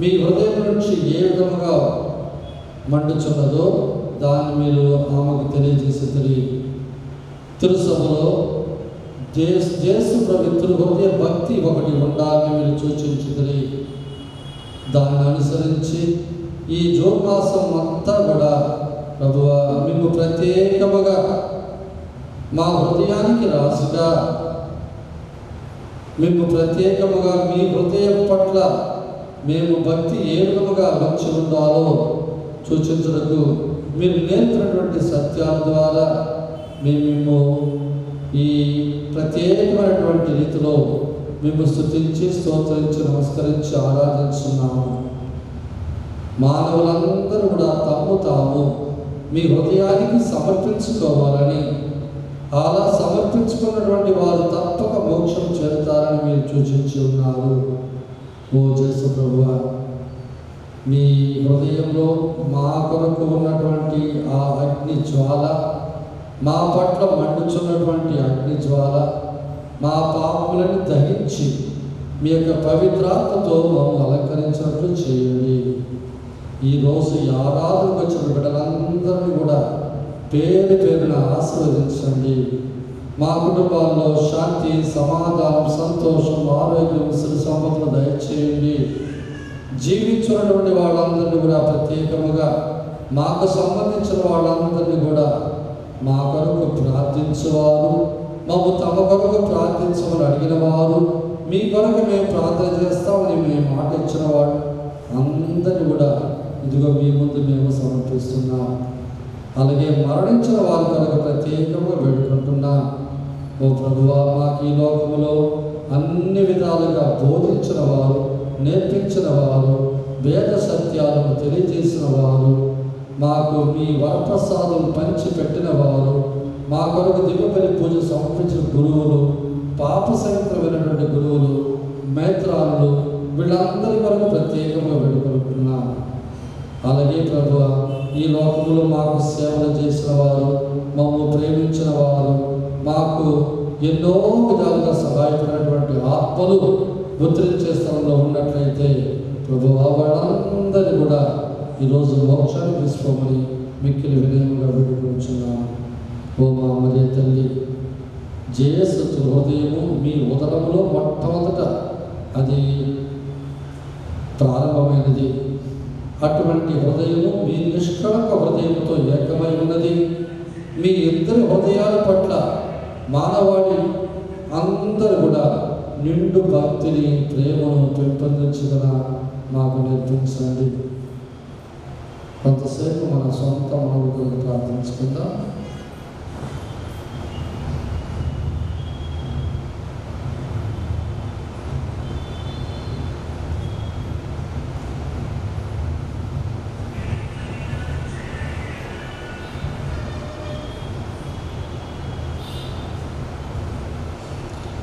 మీ హృదయం నుంచి ఏ విధముగా మండుచున్నదో దాన్ని మీరు ఆమెకు తెలియజేసేది. తిరుసభలో యేసు ప్రభు హృదయ భక్తి ఒకటి ఉండాలని మీరు సూచించింది. దాన్ని అనుసరించి ఈ జూన్ మాసం అంతా కూడా ప్రభువా మేము ప్రత్యేకముగా మా హృదయానికి రాసుగా మేము ప్రత్యేకముగా మీ హృదయం పట్ల మేము భక్తి ఏ విధముగా వచ్చి ఉండాలో సూచించడానికి మీరు నేర్పినటువంటి సత్యాల ద్వారా మేము ఈ ప్రత్యేకమైనటువంటి రీతిలో మేము స్తుతించి స్తోత్రించి నమస్కరించి ఆరాధించున్నాము. మానవులందరూ కూడా తాము తాము మీ హృదయానికి సమర్పించుకోవాలని, అలా సమర్పించుకున్నటువంటి వారు తప్పక మోక్షం చేరుతారని మీరు సూచించి ఉన్నారు. ఓ యేసు ప్రభువా, మీ హృదయంలో మా కొరకు ఉన్నటువంటి ఆ అగ్ని జ్వాల, మా పట్ల మండుచున్నటువంటి అగ్ని జ్వాల మా పాపములను దహించి మీ యొక్క పవిత్రాత్మతో మమ్మల్ని అలంకరించినట్లు చేయండి. ఈరోజు ఈ ఆరాధనకు వచ్చిన బిడ్డలందరినీ కూడా పేరు పేరున ఆశీర్వదించండి. మా కుటుంబాల్లో శాంతి, సమాధానం, సంతోషం, ఆరోగ్యం, సిరి సంపదలు దయచేయండి. జీవించున్నటువంటి వాళ్ళందరినీ కూడా ప్రత్యేకముగా మాకు సంబంధించిన వాళ్ళందరినీ కూడా మా కొరకు ప్రార్థించేవారు, మాకు తమ కొరకు ప్రార్థించమని అడిగిన వారు, మీ కొరకు మేము ప్రార్థన చేస్తామని మేము మాట ఇచ్చిన వాడు అందరినీ కూడా ఇదిగో మీ ముందు మేము సమర్పిస్తున్నాం. అలాగే మరణించిన వారి కొరకు ప్రత్యేకంగా వేడుకుంటున్నాం. ఓ ప్రభువా, మాకు ఈ లోకములో అన్ని విధాలుగా బోధించిన వారు, నేర్పించిన వారు, వేద సత్యాలను తెలియజేసిన వారు, మాకు మీ వరప్రసాదం పంచిపెట్టిన వారు, మా కొరకు దివ్యబలి పూజ సమర్పించిన గురువులు, పాప సహితమైనటువంటి గురువులు, మేత్రాలు, వీళ్ళందరి కొరకు ప్రత్యేకంగా వేడుకుంటున్నాం. అలాగే ప్రభువా, ఈ లోకంలో మాకు సేవలు చేసిన వారు, మమ్మల్ని ప్రేమించిన వారు, మాకు ఎన్నో విధాలుగా సహాయపడినటువంటి ఆత్మలు ఉద్ధరించే స్థలంలో ఉన్నట్లయితే ప్రభువా, వాళ్ళందరినీ కూడా ఈరోజు మోక్షాన్ని తీసుకోమని మిక్కిలి వినయంగా వేడుకుంటున్నాము. ఓ మా మరియ తల్లి, జేసు హృదయము మీ ఉదరములో మొట్టమొదట అది ప్రారంభమైనది. అటువంటి హృదయము మీ నిష్కళంక హృదయంతో ఏకమై ఉన్నది. మీ ఇద్దరి హృదయాల పట్ల మానవాళి అందరూ కూడా నిండు భక్తిని, ప్రేమను పెంపొందించగల మాకు నేర్పించండి. కొంతసేపు మన సొంత మనవులను ప్రార్థించుకుందాం.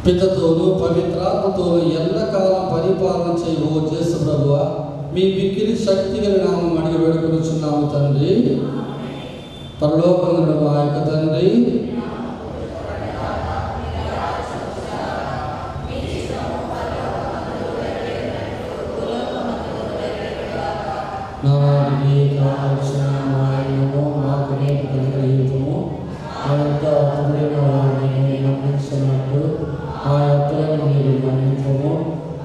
పితతోనూ పవిత్రాత్మతోనూ ఎల్లకాలం పరిపాలన చేయు యేసు ప్రభువా, మీ మిక్కిలి శక్తి గల నామం అడిగి వేడుకొనుచున్నాము తండ్రి. పరలోకమున మా యొక్క తండ్రి, నాకి కావలసిన మాయము మాకు నేటి అనుగ్రహించుము. మా యొక్క అప్పుడైన వారిని నమ్మించినట్టు ఆ అప్పులను మీరు మన్నించుము.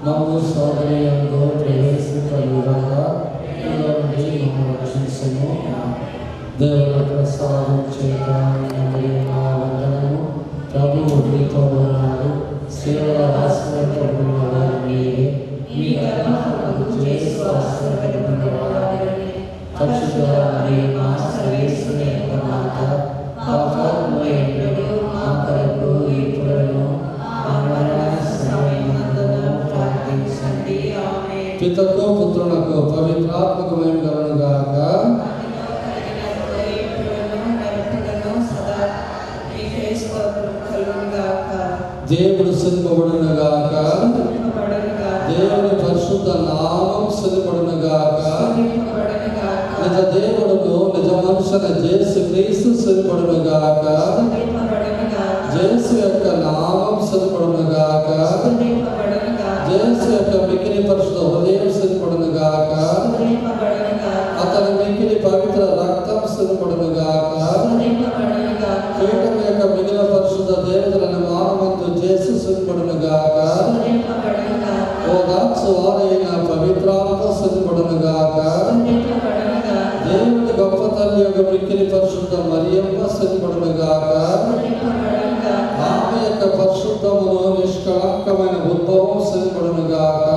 మమ్ము సోదరులందు ప్రవేశింపగా మీలో నుండి మమ్మల్ని రక్షించుము. దేవుని ప్రసాదం చేత మా వందనము. ప్రభువు మీతో ఉన్నారు. సేవలో ఆశ్రయపడిన వారు మీరే. మీ గర్భఫలము యేసు ఆశ్రయపడిన వారే. పరిశుద్ధ మా సర్వేశ్వరుని యొక్క మాత, పాపాత్ములైనడు మా కొరకు ఇప్పుడును మా మరణ సమయమందును ప్రార్థించండి. ఆమేన్. పితకు పుత్రునకు పవిత్రాత్మకు మహిమ కలుగును గాక. దేవుడు సిద్ధపడును గాక. దేవుని పరిశుద్ధ నామం సిద్ధపడును గాక. నిజ దేవుడును నిజ మనుషుల యేసు క్రీస్తు సిద్ధపడును గాక. యేసు యొక్క నామం సిద్ధపడును గాక. యేసు యొక్క మిగిలి పరిశుద్ధ హృదయం సిద్ధపడును గాక. అతని మిగిలి పవిత్ర రక్తం సిద్ధపడును గాక. పీఠం యొక్క మిగిలిన పరిశుద్ధ దేవతలను మానవంతు చేసి సిద్ధపడును గాక. ఓ దాసు వారైన పవిత్రాత్మ సిద్ధపడును గాక. దేవుని గొప్ప తల్లి యొక్క మిక్కిలి పరిశుద్ధ మరియమ్మ సిద్ధపడును గాక. ఆమె యొక్క పరిశుద్ధమును నిష్కళంకమైన ఉద్భవం సిద్ధపడును గాక.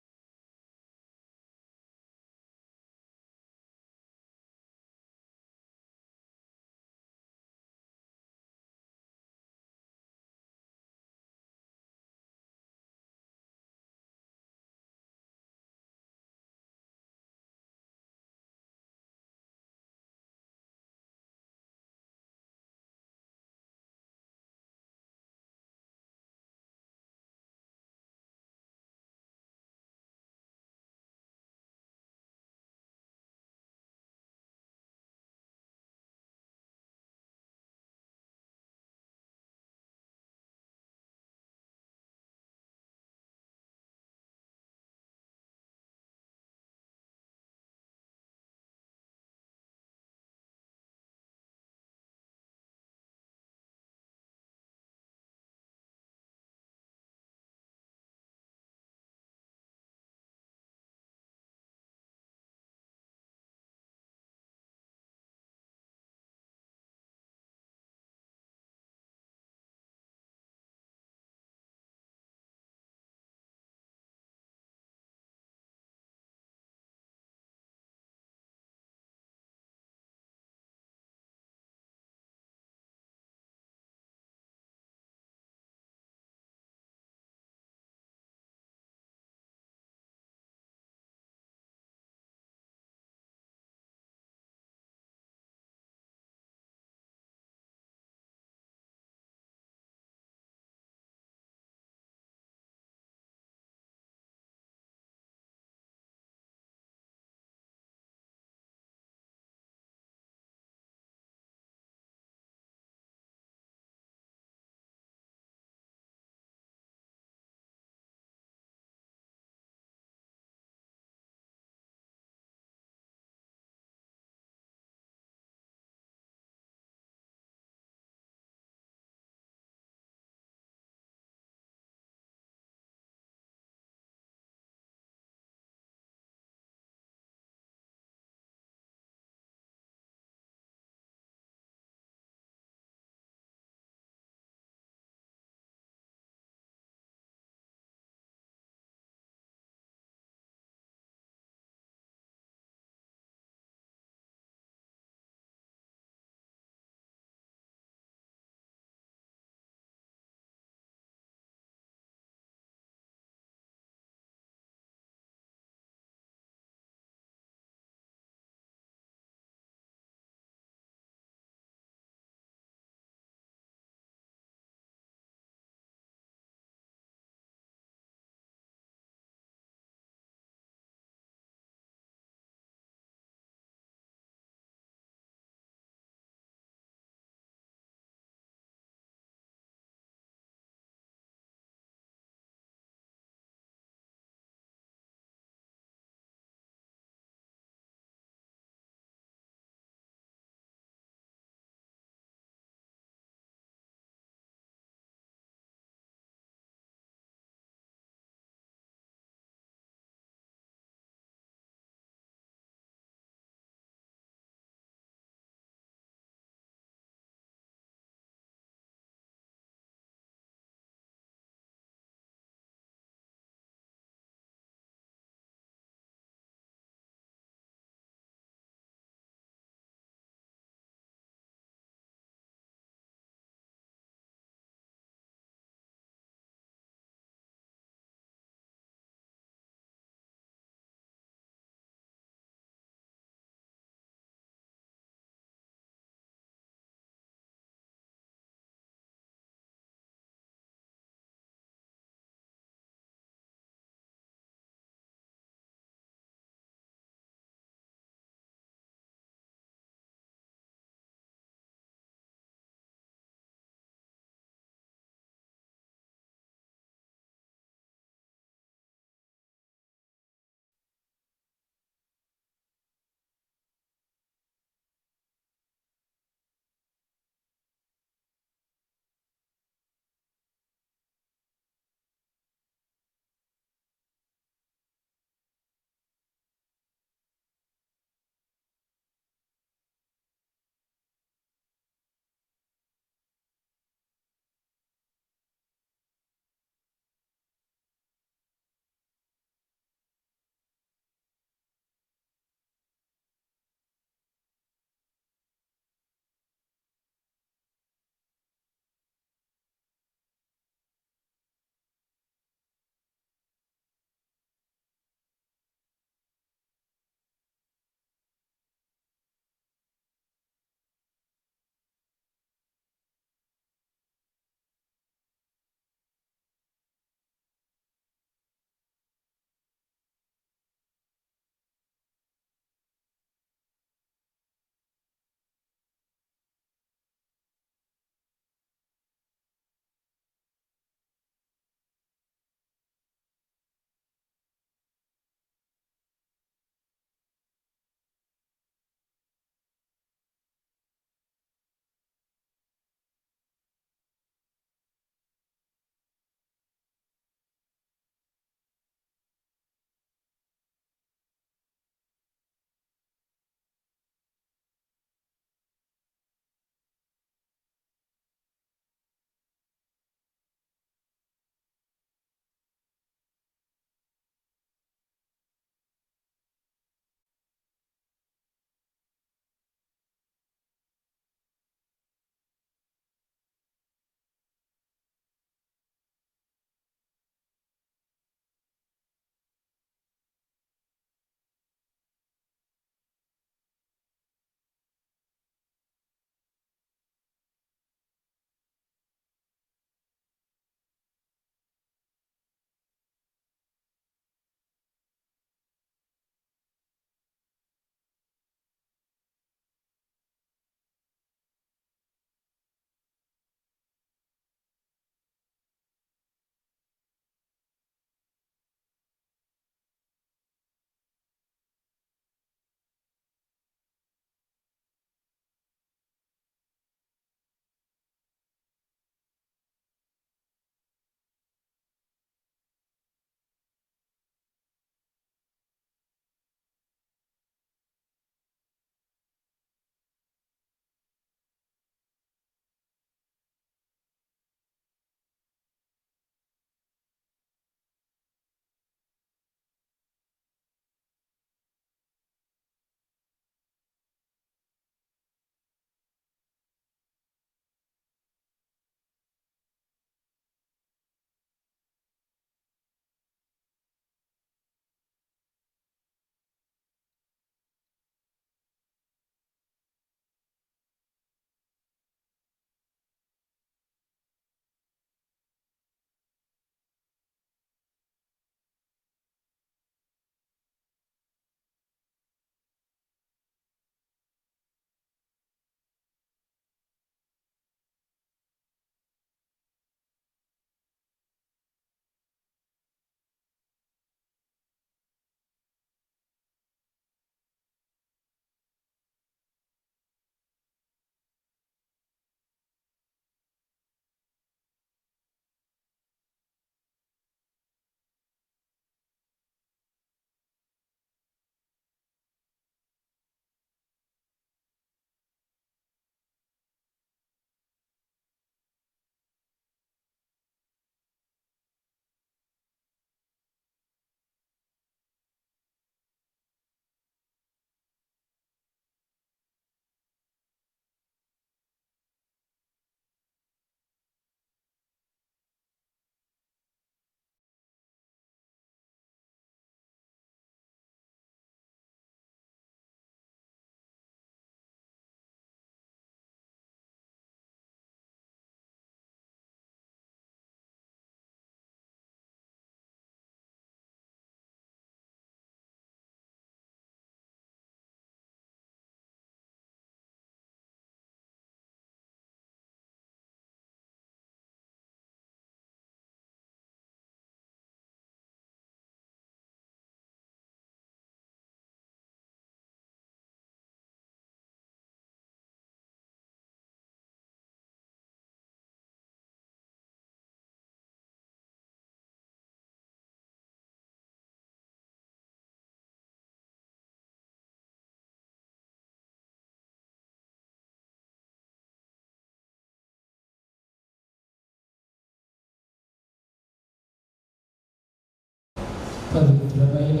పవిత్రమైన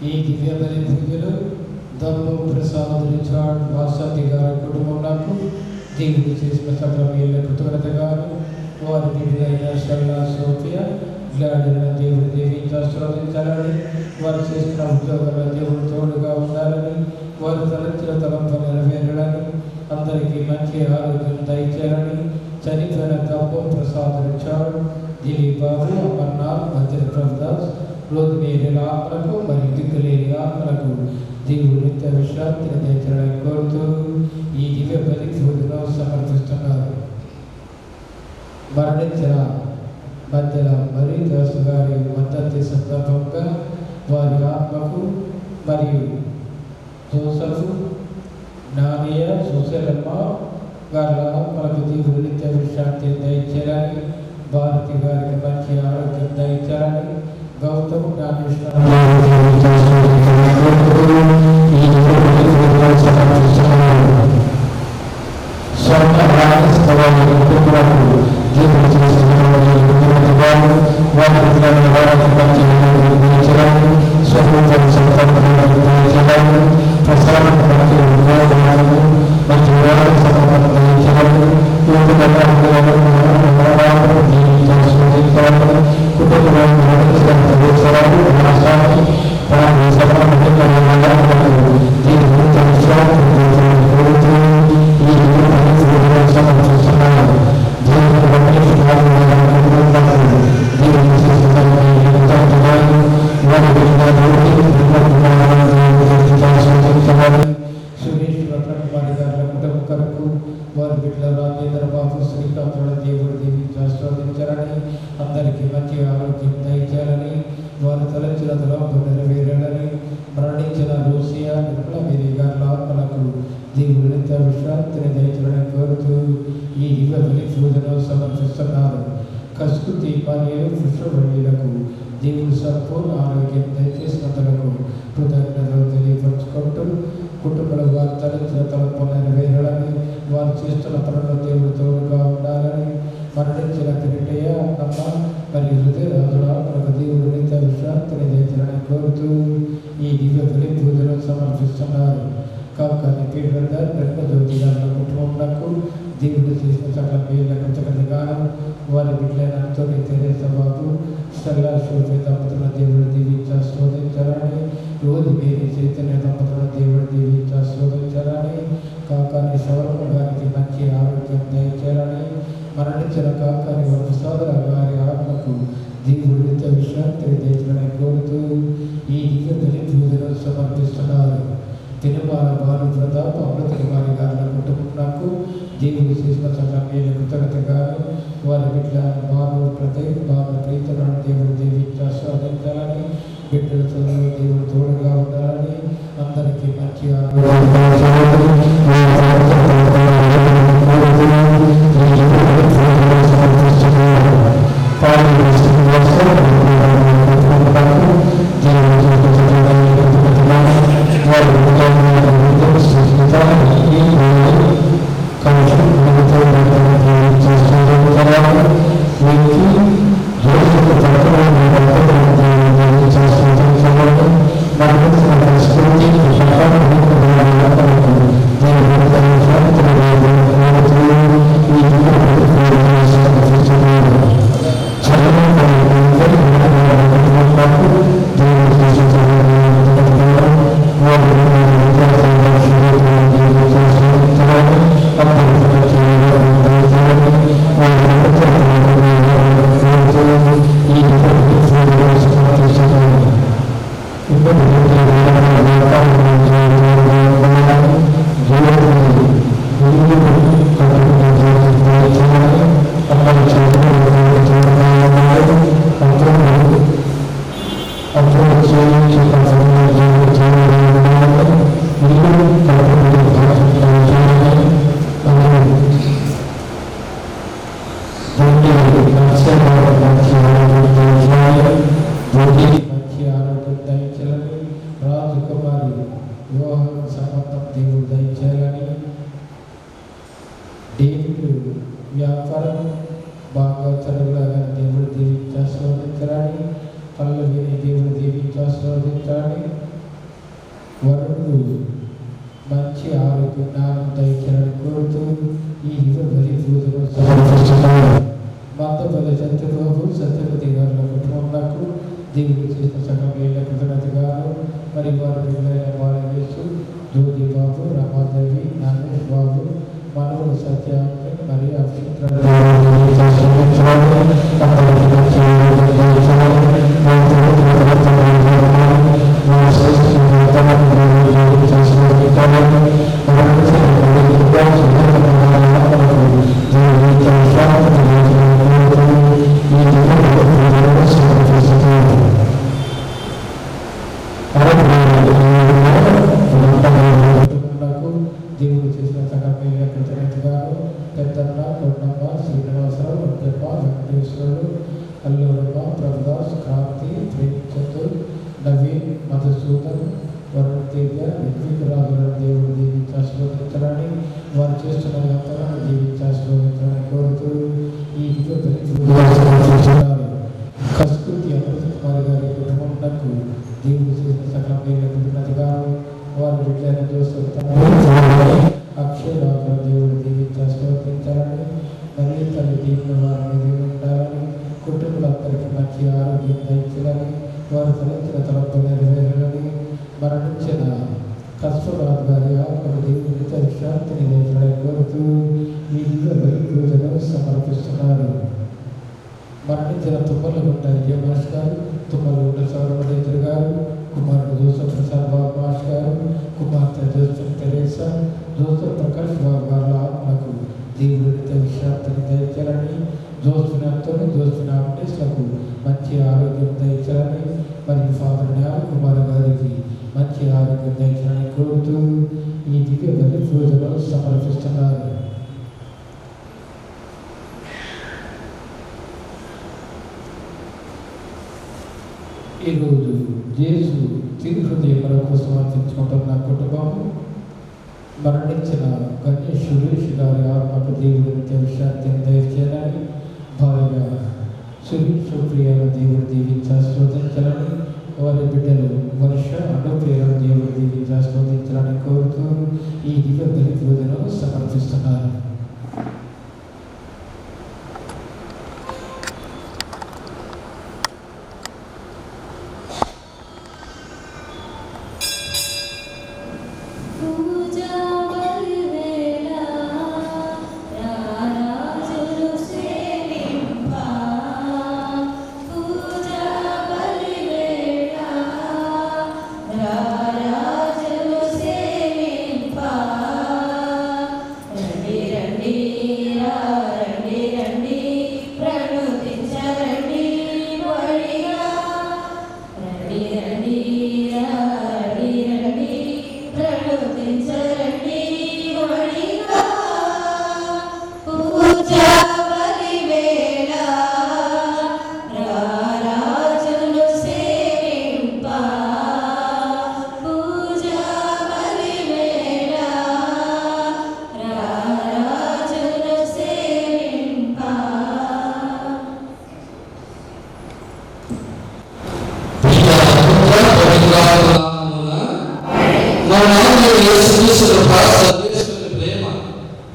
ఈ దివ్య బలి పూజలు దమ్ము ప్రసాద్ రిచార్డ్ వాసంతి గారి కుటుంబంలో దేవుడు చేసిన సకల మేళ్ళ కృతజ్ఞతగాను వారి బిడ్డలైన షల్లా సోఫియా గ్లాడిన దేవుడు దీవించి ఆశీర్వదించాలని వారు చేసిన ఉద్యోగాల దేవుడు తోడుగా ఉండాలని వారు తలచిన తలంపు నెరవేరాలని అందరికీ మంచి ఆరోగ్యం దయచేయాలని చనిపోయిన దమ్ము ప్రసాద్ రిచార్డ్ దిలీప్ బాబు అమర్నాథ్ మధ్య ప్రభుదాస్ రోజు మీరే ఆత్మలకు మరియు దిక్కులేని ఆత్మలకు దేవుడు నిత్య విశ్రాంతిని దయచేయాలని కోరుతూ ఈ దివ్య బలి పూజలో సమర్పిస్తున్నారు. మరణించిన మధ్యల మరీ దాసు గారి మద్దతు సందర్భంగా వారి ఆత్మకు మరియు జోసఫ్ నానియ సుశలమ్మ గారి ఆత్మలకు దేవుడు నిత్య విశ్రాంతిని దయచేయాలని భారతి గారికి మంచి ఆరోగ్యం దయచేయాలని గౌతమ్ అందరికీ మంచి ఆరోగ్యం దయచేయాలని వారు తలచిన తలంపు నెరవేరాలని మరణించిన లూసియా నిర్మల మేరీ గారి ఆత్మలకు దేవుడు నిత్య విశ్రాంతిని దయచేయాలని కోరుతూ ఈ దివ్య బలి పూజను సమర్పిస్తున్నారు. కస్కుతి మరియు పుష్పవల్లిలకు దేవుడు సంపూర్ణ ఆరోగ్యం దయచేసినందులకు కృతజ్ఞతలు తెలియపరుచుకుంటూ కుటుంబాల వారు తలచిన తలంపు నెరవేరాలని వారు చేస్తున్న పనులు దేవుడు తోడుగా ఉండాలని మరణించిన కిరీటయ్య అమ్మ మరియు హృదయరాజుల మనకు దేవుడు నిత్య విశ్రాంతిని దయచేయాలని కోరుతూ ఈ దివ్య బలి పూజలు సమర్పిస్తున్నారు. కాకాని పీఠర్ బ్రహ్మజ్యోతి గారి కుటుంబంలో దేవుడు చేసిన సకల మేళ్ళ కృతజ్ఞతగాను వారి బిడ్డలైన అంతోని తెరేసా బాబు స్టెల్లా షోఫీ దంపతులను దేవుడు దీవించి ఆశీర్వదించాలని రోజు మేరీ చైతన్య దంపతులను దేవుడు దీవించి ఆశీర్వదించాలని కాకాని సౌరభ గారికి మంచి ఆరోగ్యం దయచేయాలని మరణించిన కాకాని ఒక సోదర గారి ఆత్మకు దేవుడు నిత్య విశ్రాంతిని దయచేయాలని కోరుతూ ఈ దివ్య బలి పూజను సమర్పిస్తున్నారు. తిరుమల బాలు ప్రతాప్ అమృత వారి గారి కుటుంబంకు దేవుడు చేసిన సకల మేలు కృతజ్ఞతగాను వారి బిడ్డ బాలు ప్రదీప్ బాలు ప్రీతులను దేవుడు దీవించి ఆశీర్వదించాలని బిడ్డలతో దేవుడు తోడుగా ఉండాలని అందరికీ మంచి వ్యాపారం బాగా జరగాలని దేవుడు దీవించి ఆశీర్వదించాలని పల్లవిని దేవుడు దీవించి ఆశీర్వదించాలని, వరుడు మంచి ఆరోగ్య జ్ఞానం దయచేయాలని కోరుతూ ఈ బలి పూజను సమర్పిస్తున్నారు. మందపల్లి సత్యబాబు సత్యవతి గారుల కుటుంబంలో దేవుడు చేసిన సగం ఏళ్ళ కృతజ్ఞతగాను మరి వారి పిల్లలైన బాలయేసు, జ్యోతి బాబు, రమాదేవి, నాగేష్ బాబు, మనవుడు సత్యాన్ని మరి దేవుడు చేసిన సగమైన కృతజ్ఞతగాను పెద్దమ్మ, కొండమ్మ, శ్రీనివాసరావు, వెంకటప్ప, వెంకటేశ్వరుడు, అల్లూరమ్మ, ప్రభుదాస్, క్రాంతి, ప్రేమచంద్రు, నవీన్, మధుసూదన్, వరుణ్ తేజ, విద్యురాజులను దేవుడు దీవించి ఆశీర్వదించాలని, వారు చేస్తున్న వ్యాపారాన్ని దీవించి ఆశీర్వదించాలని కోరుతూ ఈ కస్కృతి అమృత కుమారి గారి కుటుంబంకు దేవుడు చేసిన సకలమైన కృతజ్ఞతగాను వారి బిడ్డలను చూస్తున్నారు. అక్షరాలను దేవుడు దీవించి ఆశీర్వదించాలని, మరియు తల్లి దీవుల వారి మీద ఉండాలని, కుటుంబాలందరికీ మంచి ఆరోగ్యం దయచేయాలని, వారు తలెత్తిన తలంపు నెరవేరాలని, మరణించిన కస్వరాజు గారి ఆత్మకు దేవుని శాంతిని దయచేయాలని కోరుతూ ఈ బలి పూజను సమర్పిస్తున్నారు. మరణించిన తుమ్మలగుంట విజయమాష్ గారు, తుమ్మలగుంట సౌరవడేంద్ర గారు, కుమారుడు జోసఫ్ ప్రసాద్ బాబు మాష్ గారు, కుమార్తె జోసఫ్ తెరేసా, జోసఫ్ ప్రకాష్ బాబు గారి ఆత్మకు దేవుడి విశ్రాంతిని దయచేయాలని, జోస్ఫిన్ అంతోని, జోస్ఫిన్ ఆంటేస్లకు మంచి ఆరోగ్యం దయచేయాలని, మరియు ఫాదర్ న్యాయ కుమార్ గారికి మంచి ఆరోగ్యం దయచేయాలని కోరుతూ ఈ దివ్య బలి పూజను సమర్పిస్తున్నారు. ఈరోజు యేసు తిరు హృదయముల కోసం అర్పించుకుంటున్న కుటుంబం మరణించిన గణేష్ సురేష్ గారి ఆత్మకు దేవుడి విశ్రాంతిని దయచేయాలని, భార్య సురేష్ సుప్రియను దేవుడు దీవించి ఆశీర్వదించాలని, వారి బిడ్డలు వర్ష అనుప్రియను దేవుడు దీవించి ఆశీర్వదించాలని కోరుతూ ఈ దివ్య బలి పూజను సమర్పిస్తున్నారు.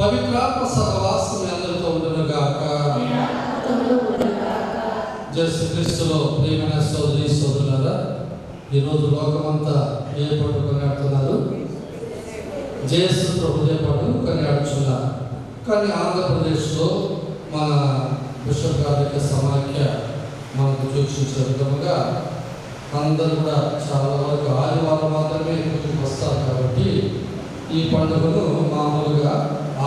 పవిత్రాత్మ సహవాసం అందరితో ఉండునుగాక. క్రీస్తులో ప్రియమైన సోదరి సోదరులారా, ఈరోజు లోకమంతా ఏ పండుగ కొనియాడుతున్నారు? జేసు ప్రభుదే పండుగ కొనియాడుతున్నారు. కానీ ఆంధ్రప్రదేశ్లో మన బిషప్ గారి యొక్క సమాఖ్య మనకు సూచించిన విధముగా అందరూ కూడా చాలా వరకు ఆదివారం మాత్రమే ఇక్కడికి వస్తారు. కాబట్టి ఈ పండుగను మామూలుగా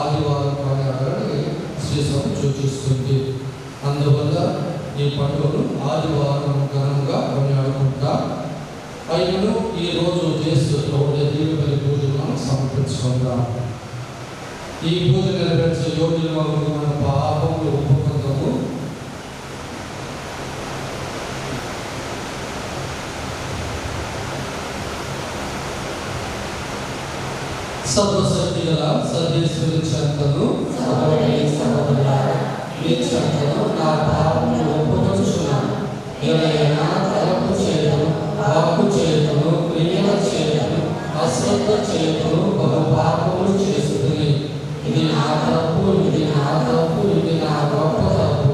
ఆదివారం కొనియాడాలని శ్రీసభ సూచిస్తుంది. అందువల్ల ఈ పండుగను ఆదివారం ఘనంగా కొనియాడుకుంటాం. అయినను ఈరోజు చేస్తూ దీవుని పూజను మనం సమర్పించుకుందాం. ఈ పూజ నెరవేర్చే యోగులు మన పాపములు ఒప్పుకుందాము. సర్వశక్తి గల సర్వేశ్వరి చెంతను నా పాపములు ఒప్పుకొనుచున్నాను. ఎవరైనా చేతులు బహు పాపములు చేసుకుని ఇది నా తప్పు, ఇది నా తప్పు, ఇది నా గొప్ప తప్పు.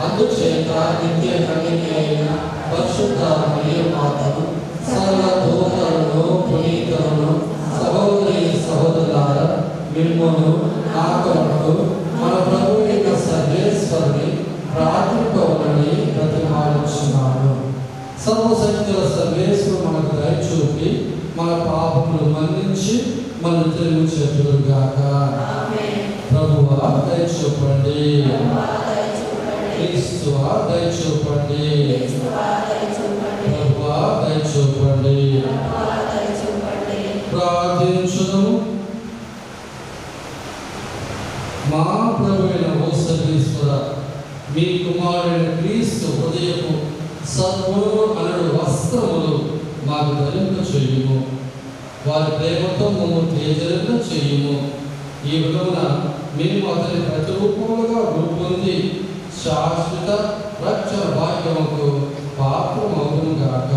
అందుచేత నిత్య కన్యక అయిన పరిశుద్ధ మరియ మాతను, సకల దూతలను, పునీతులను, సహోదరి సహోదరులారా, మిమ్మును నా కొరకు మన ప్రభు అయిన సర్వేశ్వరుని ప్రార్థింపవలని బ్రతిమాలుచున్నాను. సర్వశక్తుల సర్వేశ్వరుడు మనకు దయ చూపి మన పాపములు మన్నించి మన తెలుగు చేతులుగాక. ప్రభువా దయ చూపండి, క్రీస్తువా దయ చూపండి, ప్రభువా దయ చూపండి. ప్రార్థించును. మా ప్రభువైన ఓ సర్వేశ్వర, మీ కుమారుడైన క్రీస్తు హృదయపు సత్వము అనడు వస్త్రములు మాకు ధరింప చేయుము. వారి ప్రేమతో మమ్ము తేజరింప చేయుము. ఈ విధమున మేము అతని ప్రతిరూపములుగా రూపొంది శాశ్వత రక్షణ భాగ్యముకు పాత్రమవును గాక.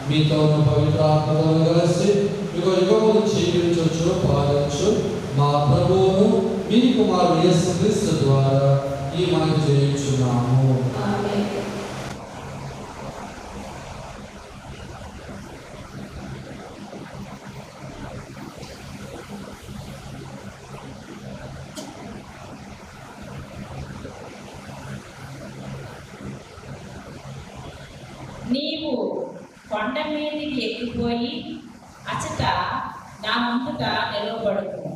మీతో పవిత్రాత్మతో కలిసి యుగ యుగములు జీవించు పాలించు మా ప్రభువును మీ కుమారుడు యేసుక్రీస్తు ద్వారా ఈ మనకు చేయించున్నాము. నీవు కొండ మీదికి ఎక్కిపోయి అచట నా ముందుట నిలవబడుకు.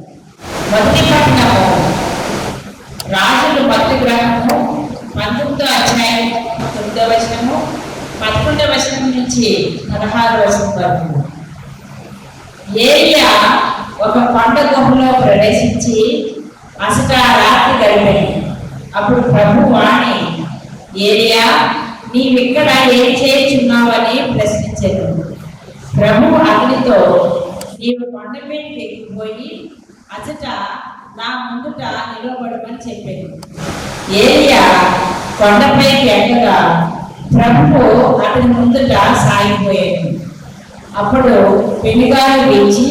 మొదటి పట్టణము రాజుల మొదటి గ్రంథము 19వ అధ్యాయం 9వ వచనము, 11వ వచనం నుంచి 16వ వచనం వరకు. ఏలియా ఒక కొండ గుహలో ప్రవేశించి అసట రాత్రి గడిపాడు. అప్పుడు ప్రభు వాణి, ఏలియా నీవిక్కడ ఏం చేయుచున్నావని ప్రశ్నించాడు. ప్రభు అతనితో, నీవు కొండ మీదకి ఎక్కిపోయి అచట నా ముందుట నిలవబడమని చెప్పాడు. ఏలియా కొండపైకి ఎక్కగా ప్రభు అతని ముందుట సాగిపోయాడు. అప్పుడు పెనుగాలి వీచి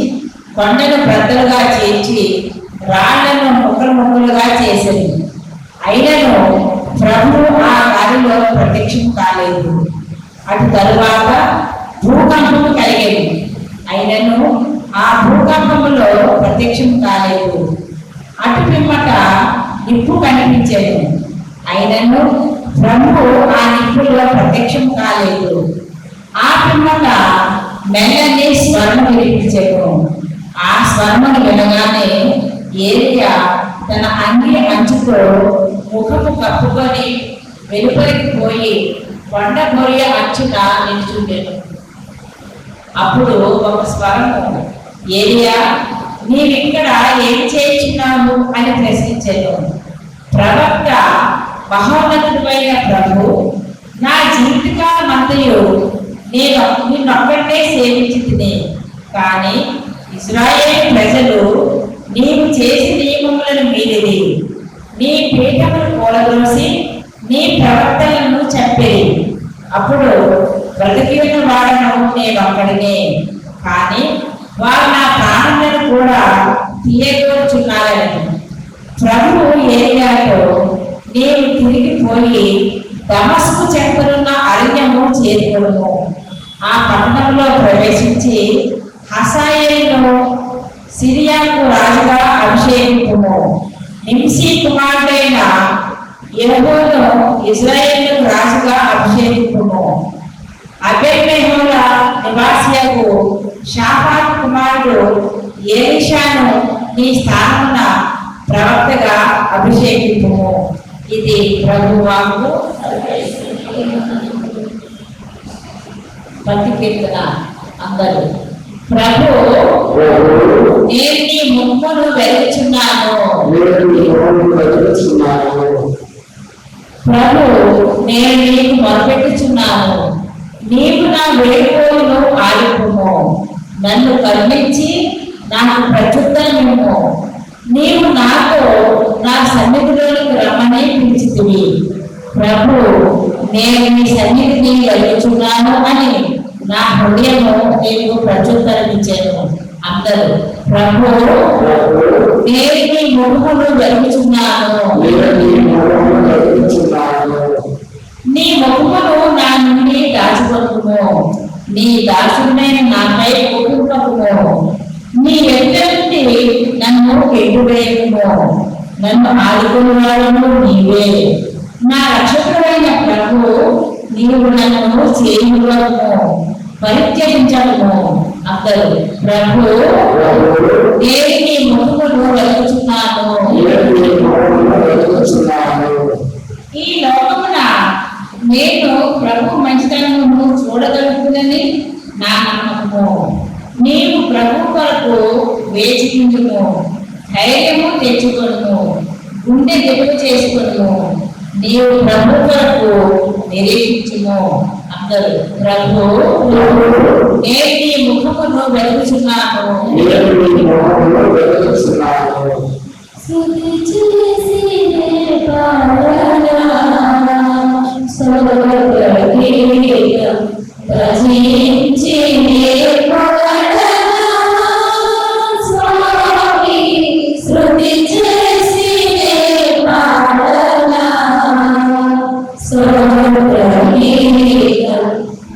కొండను బ్రద్దలుగా చేర్చి రాళ్లను ముక్కలు ముక్కలుగా చేసింది. అయినను ప్రభు ఆ గాలిలో ప్రత్యక్షం కాలేదు. అటు తరువాత భూకంపము కలిగేది. అయినను ఆ భూకంపములో ప్రత్యక్షం కాలేదు. అటు పిమ్మట నిప్పు కనిపించేది. అయినను ప్రభు ఆ నిప్పులో ప్రత్యక్షం కాలేదు. ఆ పిమ్మట మెల్లని స్వర్ణ వినిపించేది. ఆ స్వర్ణను వినగానే ఏలియా తన అంగి అంచుతో ముఖము కప్పుకొని వెలుపలికి పోయి కొండ గొర్రె అంచున నిల్చుండెను. అప్పుడు ఒక స్వరము, ఏలియా నీవిక్కడ ఏం చేయించున్నావు అని ప్రశ్నించాను. ప్రవక్త, మహోన్నతుడైన ప్రభు, నా జీవితకాలం అంతయు నేను నిన్నొక్కటే సేవించుతుని. కానీ ఇశ్రాయేలు ప్రజలు నీవు చేసి నియమములను మీరిది, నీ పీఠమును కూలదోసి నీ ప్రవర్తనలను చెప్పేది. అప్పుడు బ్రతికి ఉన్న వాడను నేనొక్కడినే, కానీ వారు నా ప్రాణములను కూడా తీయగోర్చున్నారని. ప్రభు ఏలియాతో, నీవు తిరిగి పోయి దమస్కు చెంతనున్న అరణ్యము చేరుకొనుము. ఆ పట్టణంలో ప్రవేశించి హసాయేలును సిరియాకు రాజుగా అభిషేకింపుము. నింసి కుమారుడైన యెహోను ఇశ్రాయేలుకు రాజుగా అభిషేకింపుము. అబేల్మెహోల నివాసియకు షాఫాను కుమారుడు ఎలీషాను నీ స్థానమున ప్రవక్తగా అభిషేకింపుము. ఇది ప్రభువు వాక్కు. భక్తి కీర్తన అందరూ. ప్రభు, నేను నీ ముఖమును వెలుగుచున్నాను. ప్రభు, నేను నీకు మొరపెట్టుచున్నాను. నీవు నా వేడుకోలును ఆలిపుము. నన్ను కరుణించి నాకు ప్రత్యుత్తరమిమ్ము. నీవు నాతో నా సన్నిధిలోనికి రమ్మని పిలిచితివి. ప్రభు, నేను నీ సన్నిధిని వెలుగుచున్నాను అని నా హృదయము నీకు ప్రత్యుత్తరం ఇచ్చాను. అందరూ ప్రభు నేను నీ ముఖమును వెలుగుచున్నాను, నీ ముఖమును నా నుండి దాచుకొనుము, నీ దాసుడైన నాపై కోపింపకుము, నీ వెంట నుండి నన్ను ఎటువేయకుము, నన్ను ఆదుకునేవాడును నీవే, నా రక్షకుడైన ప్రభు నీవు నన్ను చేయువము పరిత్యజించము. అందరూ ప్రభు నేను నీ ముఖమును వెలుగుచున్నాను, ఈ లోకమున నేను ప్రభు మంచితనమును చూడగలుగుతుందని నా నమ్మకము. నీవు ప్రభు కొరకు వేచికుందుము, ధైర్యము తెచ్చుకొను, గుండె దిగులు చేసుకొను, నీవు ప్రభు కొరకు నిరీక్షించుము. అందరూ ప్రభు నేను నీ ముఖమును వెలుగుచున్నాను, స్తుతి చేసి పాడనా సర్వగీతం రచించి పాడనా స్వామి, స్తుతి చేసి పాడనా సర్వగీతం.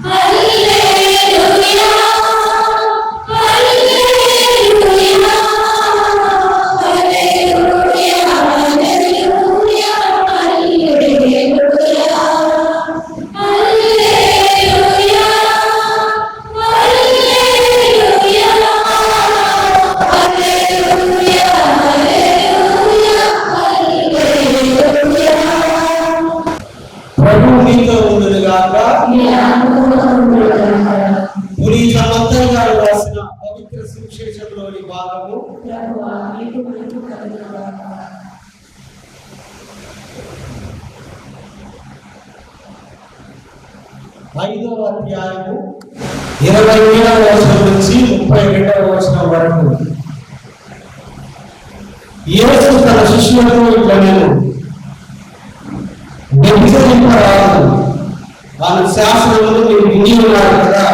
హల్లెలూయా హల్లెలూయా హల్లెలూయా హల్లెలూయా హల్లెలూయా హల్లెలూయా హల్లెలూయా హల్లెలూయా హల్లెలూయా. ప్రభు మీతో ఉండునుగాక. పునీత మత్తయి గారు రాసిన పవిత్ర సువిశేషంలోని భాగము 5వ అధ్యాయము 27వ వచనం నుంచి 32వ వచనం వరకు. యేసు తన శిష్యులతో ఇట్లా నేను వ్యభిచరింపరాదు వాళ్ళ శాసనములు మీరు విని ఉన్నారు కదా,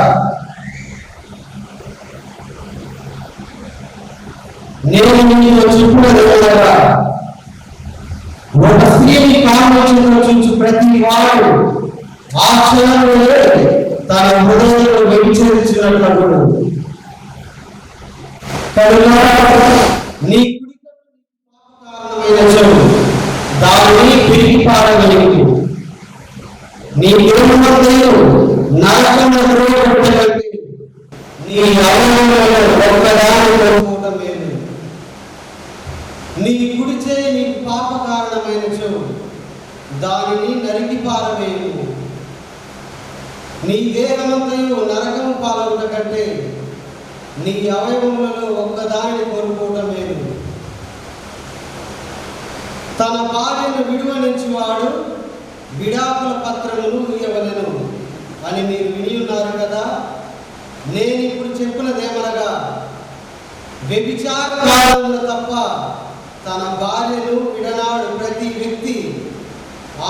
నేను మీకు చెప్పున్నది ఏమనగా, ఒక స్త్రీని కామోచనలో చూచు ప్రతి వాడు ఆ క్షణంలో తన హృదయంలో వ్యభిచరించినట్లు కనుక నీ కుడి కారణమైన చెడు దానిని పిరికి పారగలిగి నీ దేవుడు నరకము ద్రోహపెట్టగలిగి నీ అవయవములలో ఒక్కదాన్ని కోరుకోవడం లేదు. నీ కుడి చేయి నీకు పాప కారణమైన చెడు దానిని నరికి పారవేయు. నీ దేహమంతయు నరకము పాలవుట కంటే నీ అవయవములలో ఒక్కదానిని కోరుకోవడం లేదు. తన భార్యను విడువనించువాడు విడాకుల పత్రమును ఇయ్యవలెను అని మీరు విని ఉన్నారు కదా. నేను ఇప్పుడు చెప్పినదేమనగా, వ్యభిచారమున తప్ప తన భార్యను విడనాడు ప్రతి వ్యక్తి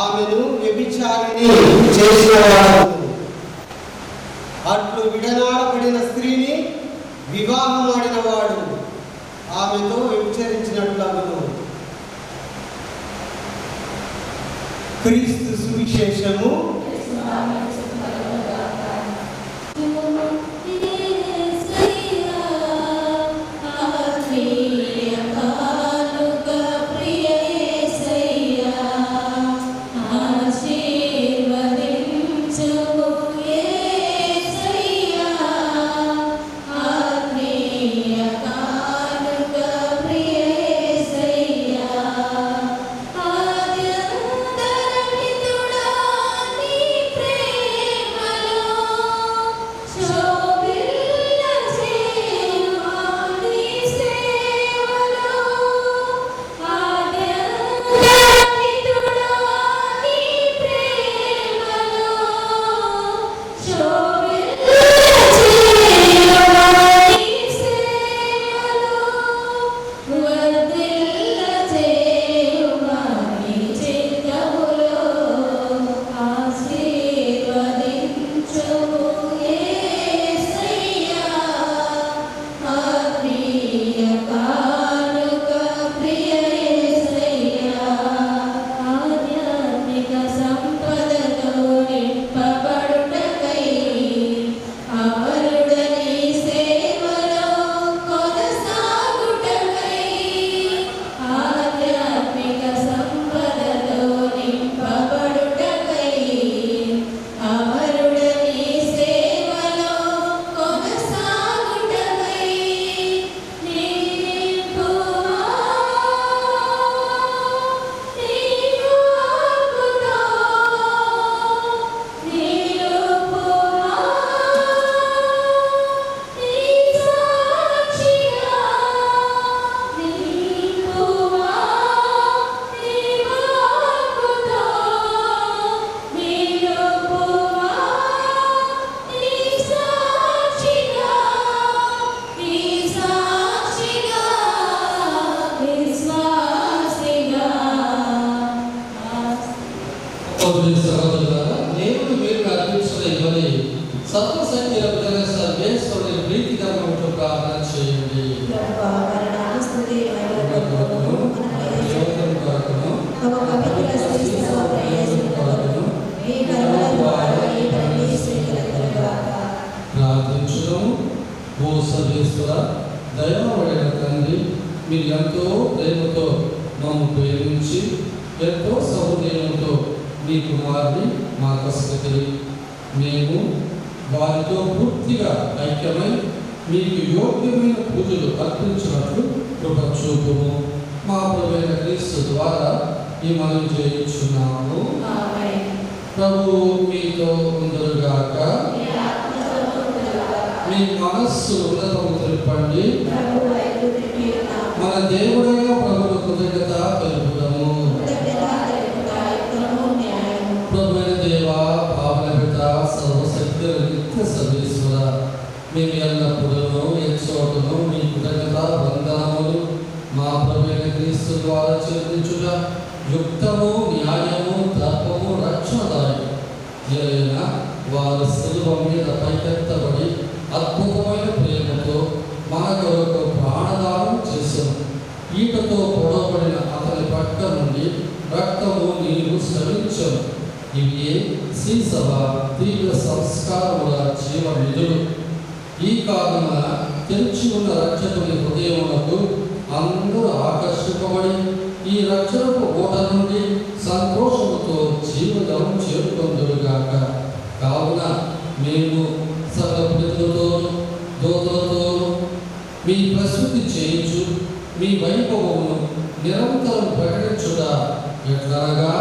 ఆమెను వ్యభిచారిణి చేసినవాడు. అట్లు విడనాడబడిన స్త్రీని వివాహమాడిన వాడు ఆమెతో వ్యభిచరించినట్లు. క్రీస్తు సువిశేషము. ఆద్యంతరహితుడా నీ ప్రేమ సహోదరి సహోదరులారా, దేవుడు మీరు అర్పించిన ఇవన్నీ సర్వశక్తి సర్వేశ్వరుని ప్రీతికరమైన ప్రార్థన చేయండి. ప్రార్థించుదాము. ఓ సర్వేశ్వర, దయామయుడైన తండ్రి, మీరు ఎంతో ప్రేమతో మమ్ము ప్రేమించి ఎంతో సౌకర్యంతో మీ కుమారుని మా కష్టపడి మేము వారితో పూర్తిగా ఐక్యమై మీకు యోగ్యమైన పూజలు అర్పించినట్లు కృప చూపుము. మా ప్రభువైన క్రీస్తు ద్వారా ఈ మనం చేయించున్నాము. ప్రభు మీతో ఉందరుగాక. మీ మనస్సు ఉన్నతము తెలుపండి. మన దేవుడైన ప్రభువు కృతజ్ఞత తెలుపుదాము. ప్రభువైన దేవా, పావన పిత, సర్వశక్తి నిత్య సర్వేశ్వర, మేము ఎల్లప్పుడూ ఎచ్చోటను మీ కృతజ్ఞత వందనములు మా ప్రభువైన క్రీస్తు ద్వారా చెల్లించుట యుక్తము, న్యాయము, ధర్మము, రక్షణదాయము. ఏదైనా వారు శిలువ మీద పైకెత్తబడి అద్భుతమైన ప్రేమతో మన కొరకు ప్రాణదానం చేశాను. ఈటతో పొడవబడిన అతని పక్క నుండి రక్తము, నీరు స్రవించను. ఇవి శ్రీసభ తీవ్ర సంస్కారముల జీవ నిధులు. ఈ కారణమున తెరిచి ఉన్న రక్షకుని హృదయములకు అందరూ ఆకర్షింపబడి ఈ రక్షణకు ఓట నుండి సంతోషముతో జీవజలం చేరుకొందురుగాక. కావున మేము సకల ప్రజలతోనూ దూతలతోనూ మీ ప్రస్తుతి చేయించు మీ వైభవమును నిరంతరం ప్రకటించుట ఎట్లనగా,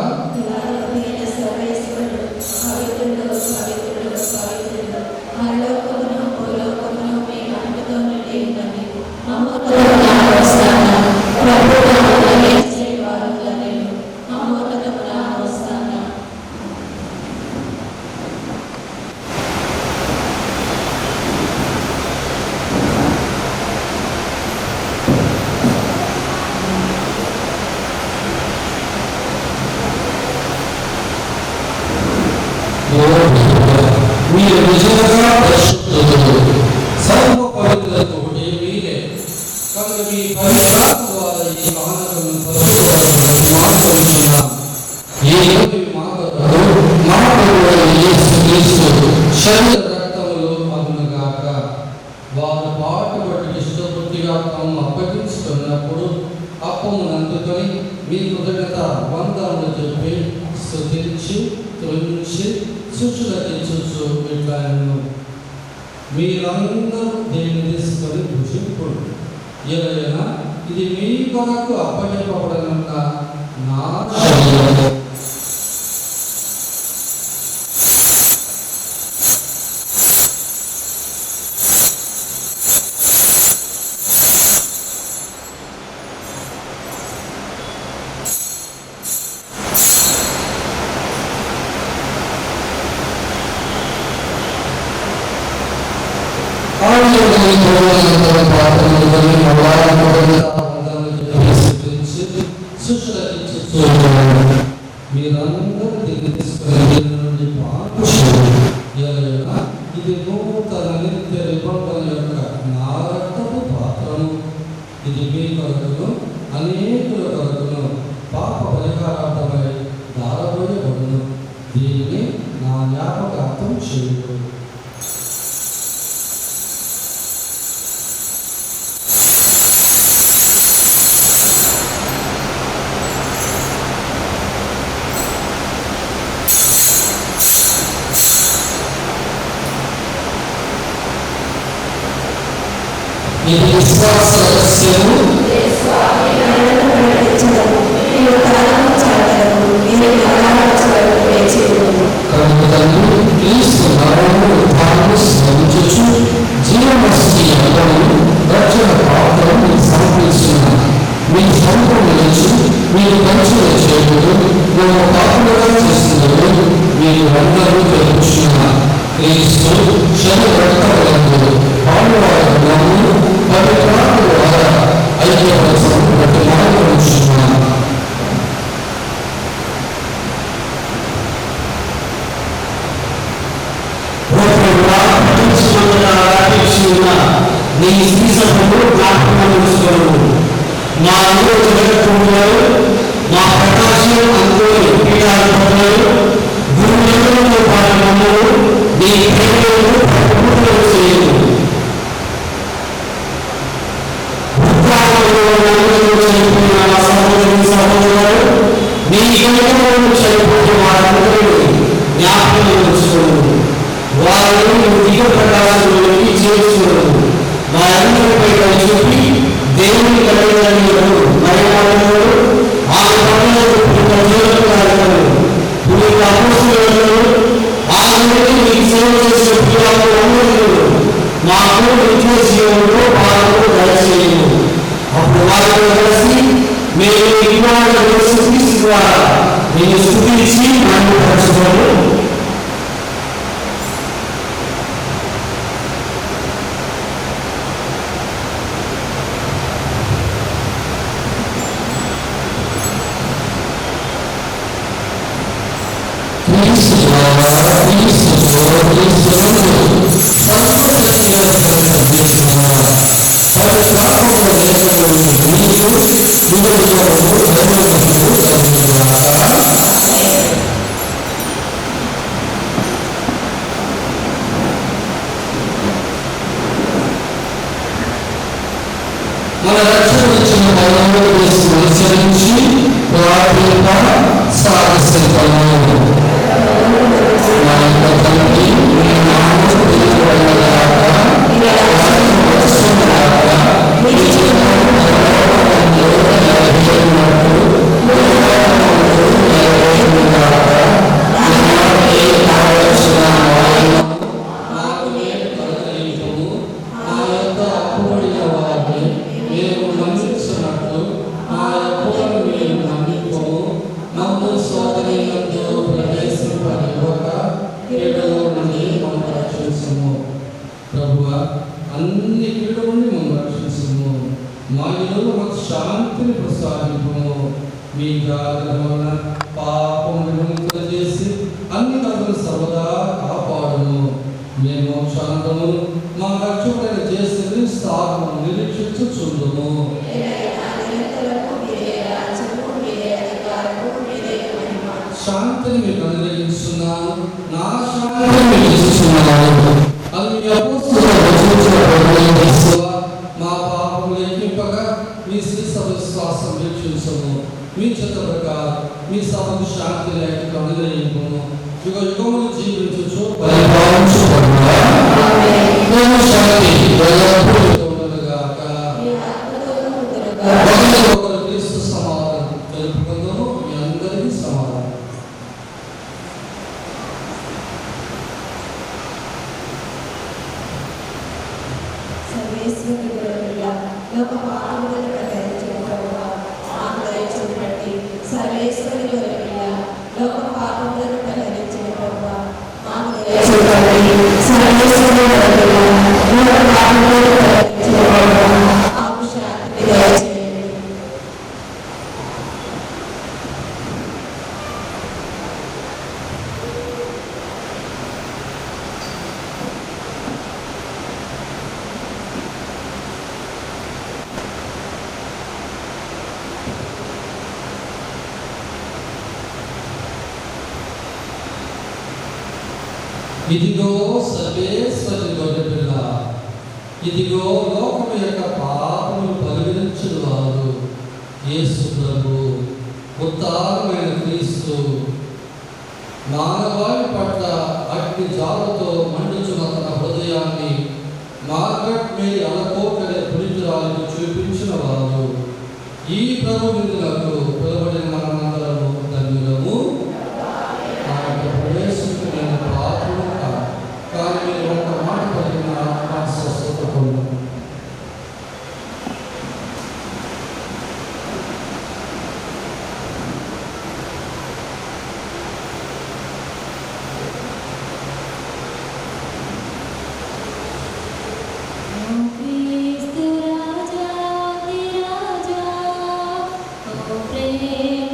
మీరు నిజంగా పరిశుద్ధులు, సర్వ పవిత్రతతో మీరే కనుక మీ పవిత్రాత్మ ద్వారా ఈ మహానగరం మార్చుకుంటున్నాం. శరీర రక్తములు అగునుగాక. వారు పాటుబట్టి ఇష్టపూర్తిగా తమ అప్పగించుకున్నప్పుడు అప్పమును అందుకొని మీ కృతజ్ఞత వందనములు చెప్పి స్తుతించి త్రుంచి శుచులకించు ఇట్లాను. మీరందరూ దేన్ని తీసుకొని భుజింపుడు. ఏదైనా ఇది మీ కొరకు అప్పగింపబడిన నా శరీరము. మీరందరూ దీన్ని తీసుకుని నుండి ఇది నూతన నిత్య నిబంధన యొక్క నా రక్తపు పాత్రము. ఇది మీ కొరకును అనేకుల కొరకును పాప పరిహారార్థమై దారబోయబడును. దీనిని నా జ్ఞాపకార్థం చేయు. ఇది విశ్వాస రహస్యము. క్రీస్తు మరణము ఉత్థానము స్మరించుచు జీవమస్తి అన్నము రక్షణ పాత్రను సమర్పిస్తున్నాను. మీ సంపూర్ణ నిలిచి మీరు పంచుల చేయడం మేము పాత్రగా చేస్తున్నారు. మీరు అందరూ తెలుపుచున్నారు. క్రీస్తు శరీర రక్తములందు పాలువారు పవిత్రాత్మ ద్వారా ఐక్యపరచడం ప్రతి మార్గం. ఈ శ్రీ సభలో జ్ఞాపకం చేసుకోవడం మా అందరూ జగత్తున్నారు మా ప్రకాశం అందరూ పీఠాధిపతులు గురువులతో పాటు మమ్మల్ని నీ ప్రేమను ప్రకృతిలో చేయదు సహోదరులు నీ గణంలో చనిపోతే వారందరూ జ్ఞాపకం ఉంచుకోవడం వారిని దిగ ప్రకాశంలోకి చేర్చుకోవడం వారందరిపై చూపి దేవుని కలిగిన మరణాలను ఆమె ఆమె మీకు సేవ చేసిన పిల్లలందరూ మాకు నిత్య జీవనంలో పాల్గొ దయచేయము అప్పుడు వారితో కలిసి మేము యేసు ద్వారా నేను స్తుతించి మహిమపరచుకోను మన రక్షణ వచ్చిన అనుసరించి సాధిస్తాము అన్ని కీడు నుండి మమ్మల్ని రక్షించుము మా ఇళ్ళలో మాకు శాంతిని ప్రసాదింపుము మీ గాలి వలన పాపం విముక్తులు చేసి అన్ని కథలు సర్వదా కాపాడుము మేము శాంతము మా రక్షకుడైన చేసి స్థాపము నిరీక్షించుచుందుము శాంతిని మీకు అనుగ్రహిస్తున్నాను నా శాంతిని ఇస్తున్నాను అది మీ మా పాపములు లెక్కింపగా మీ శ్రీ సభ విశ్వాసం వీక్షించము మీ చెత్త ప్రకారం మీ సభకు శాంతి లేక అనుగ్రహింపము యుగ యుగములు జీవించు క్రీస్తు సమాధానం తెలుపుకుందాము మీ అందరికీ సమాధానం ఇదిగో సర్వేశ్వరుని గొర్రె పిల్ల ఇదిగో లోకము యొక్క పాపములు పరిగణించువాడు యేసు ప్రభు ఉత్తానమైన క్రీస్తు మానవాళి పట్ల అగ్ని జాలతో మండుచున్న తన హృదయాన్ని మార్గట్ మేరీ అనుకోకలే పురితురాలకు చూపించిన వాడు ఈ ప్రభు విందులకు పిలువబడిన మనమందరము ధన్యులము కానీ మీరు ఒక మాట పలికిన ఆత్మ స్వస్థత పొందుతారు క్రీస్తు రాజా రాజా ఓ ప్రేమ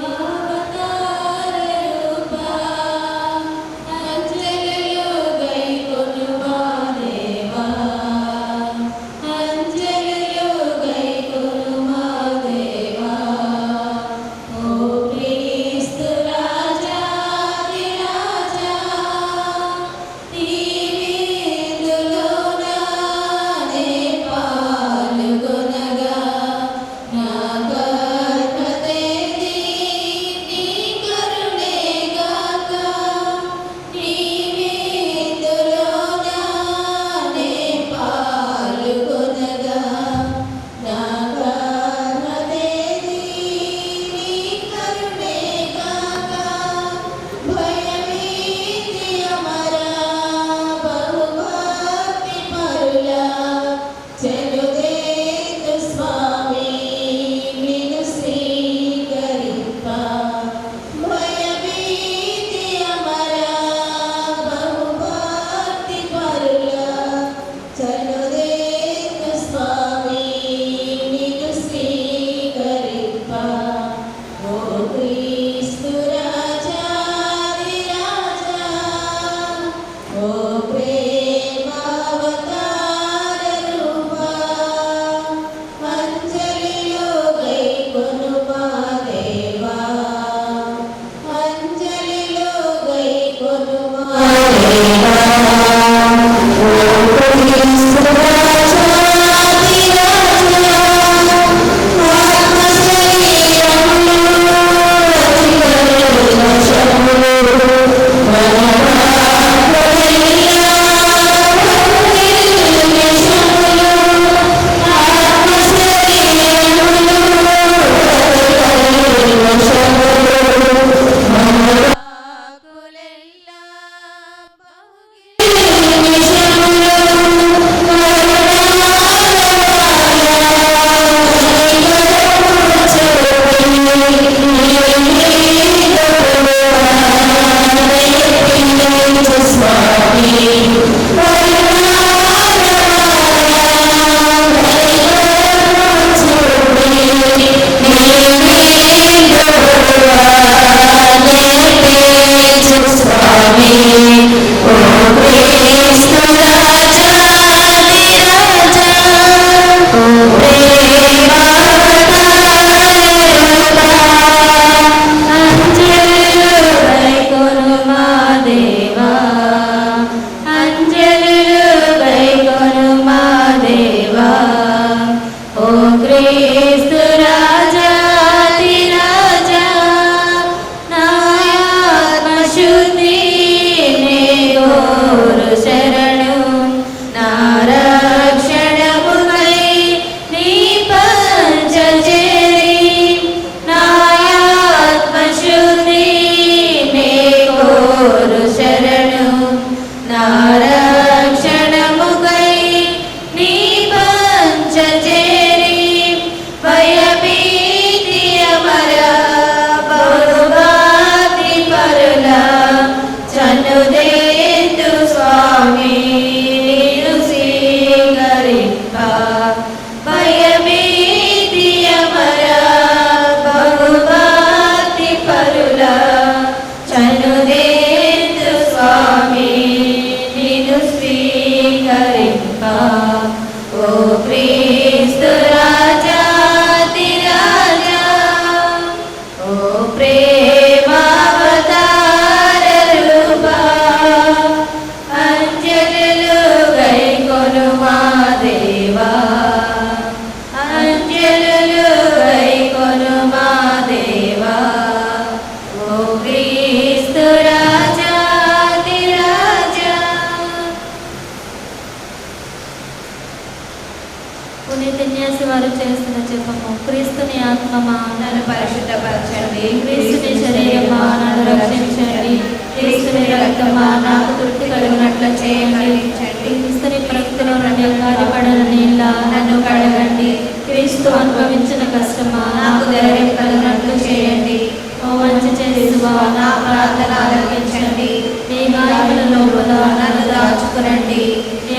వారు చేసిన జపము. క్రీస్తుని ఆత్మమా నన్ను పరిశుద్ధపరచండి. క్రీస్తుని శరీరమా నన్ను రక్షించండి. క్రీస్తుని రక్తమా నాకు తృప్తి కలిగినట్లు చేయండి. క్రీస్తుని ప్రక్తిలో నుండి గాలిపడిన నీళ్ళ నన్ను కడగండి. క్రీస్తు అనుభవించిన కష్టమా నాకు ధైర్యం కలిగినట్లు చేయండి. ఓ మంచి చేసువా నా ప్రార్థన ఆలకించండి. మీ గాయముల లోపల నన్ను దాచుకునండి.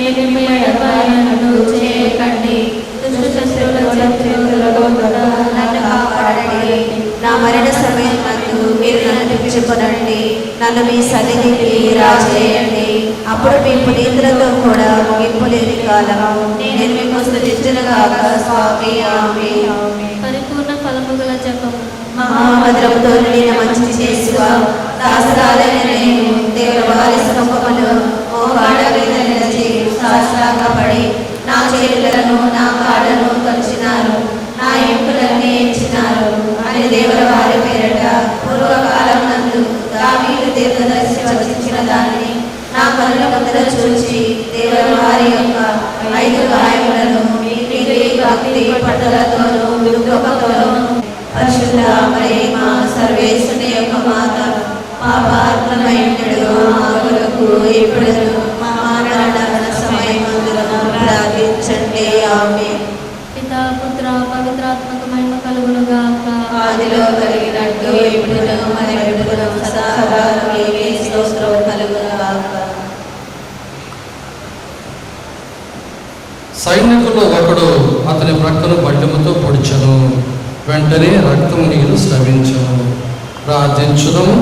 ఏమి ఎడబాయనట్లు చేయకండి. దుష్ట శత్రువుల చేతులలో నన్ను కాపాడండి. నా మరణ సమయం నందు మీరు నన్ను తెచ్చుకొనండి. నన్ను మీ సన్నిధికి రాజేయండి. అప్పుడు మీ పునీతులతో కూడా ముగింపు లేని కాలం నేను మీకు స్తుతించునుగాక. స్వామి ఆమేన్. పరిపూర్ణ ఫలము గల జపము. మహాభద్రముతో నిండిన మంచి చేసువా దాసరాలైన నేను దేవవారి సముఖములో మోకాళ్ళ మీద నిలిచి సాష్టాంగపడి నా చేతులను నా కాళ్ళను కలిసినారు, నా ఎముకలన్నీ ఎంచినారు అని దేవుల వారి పేరట పూర్వకాలం నందు దావీదు దీర్ఘదర్శి వచించిన దానిని నా కళ్ళ ముందర చూచి దేవుల వారి యొక్క 5 గాయములను నీతి భక్తి పట్టుదలతోనూ దుఃఖతోనూ పరిశుద్ధ ప్రేమ సర్వేశ్వరుని యొక్క మాత పాపాత్మమైనడు మా కొరకు ఇప్పుడు మా మరణ సమయమందులను ప్రార్థించండి. ఆమేన్. పితా పుత్ర పవిత్రాత్మక మహిమ కలుగునుగాక. ఆదిలో కలిగినట్టు ఇప్పుడు మరి ఎప్పుడూ సదా నీకే స్తోత్రం కలుగునుగాక. సైనికుల్లో ఒకడు అతని ప్రక్కను బడ్డముతో పొడిచెను. వెంటనే రక్తము నీరు స్రవించను. ప్రార్థించుదము.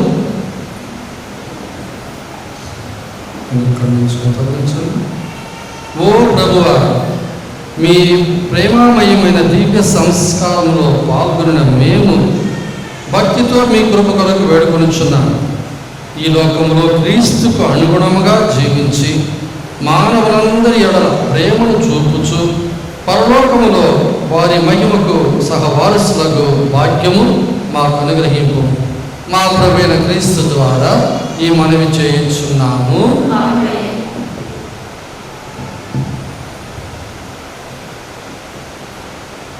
ఓ ప్రభువా, మీ ప్రేమామయమైన దివ్య సంస్కారంలో పాల్గొనిన మేము భక్తితో మీ కృప కొరకు వేడుకొనుచున్నాం. ఈ లోకంలో క్రీస్తుకు అనుగుణముగా జీవించి మానవులందరి ఎడల ప్రేమను చూపుచు పరలోకములో వారి మహిమకు సహవారసులకు భాగ్యము మాకు అనుగ్రహింపు. మా ప్రభువైన క్రీస్తు ద్వారా ఈ మనవి చేయించున్నాము.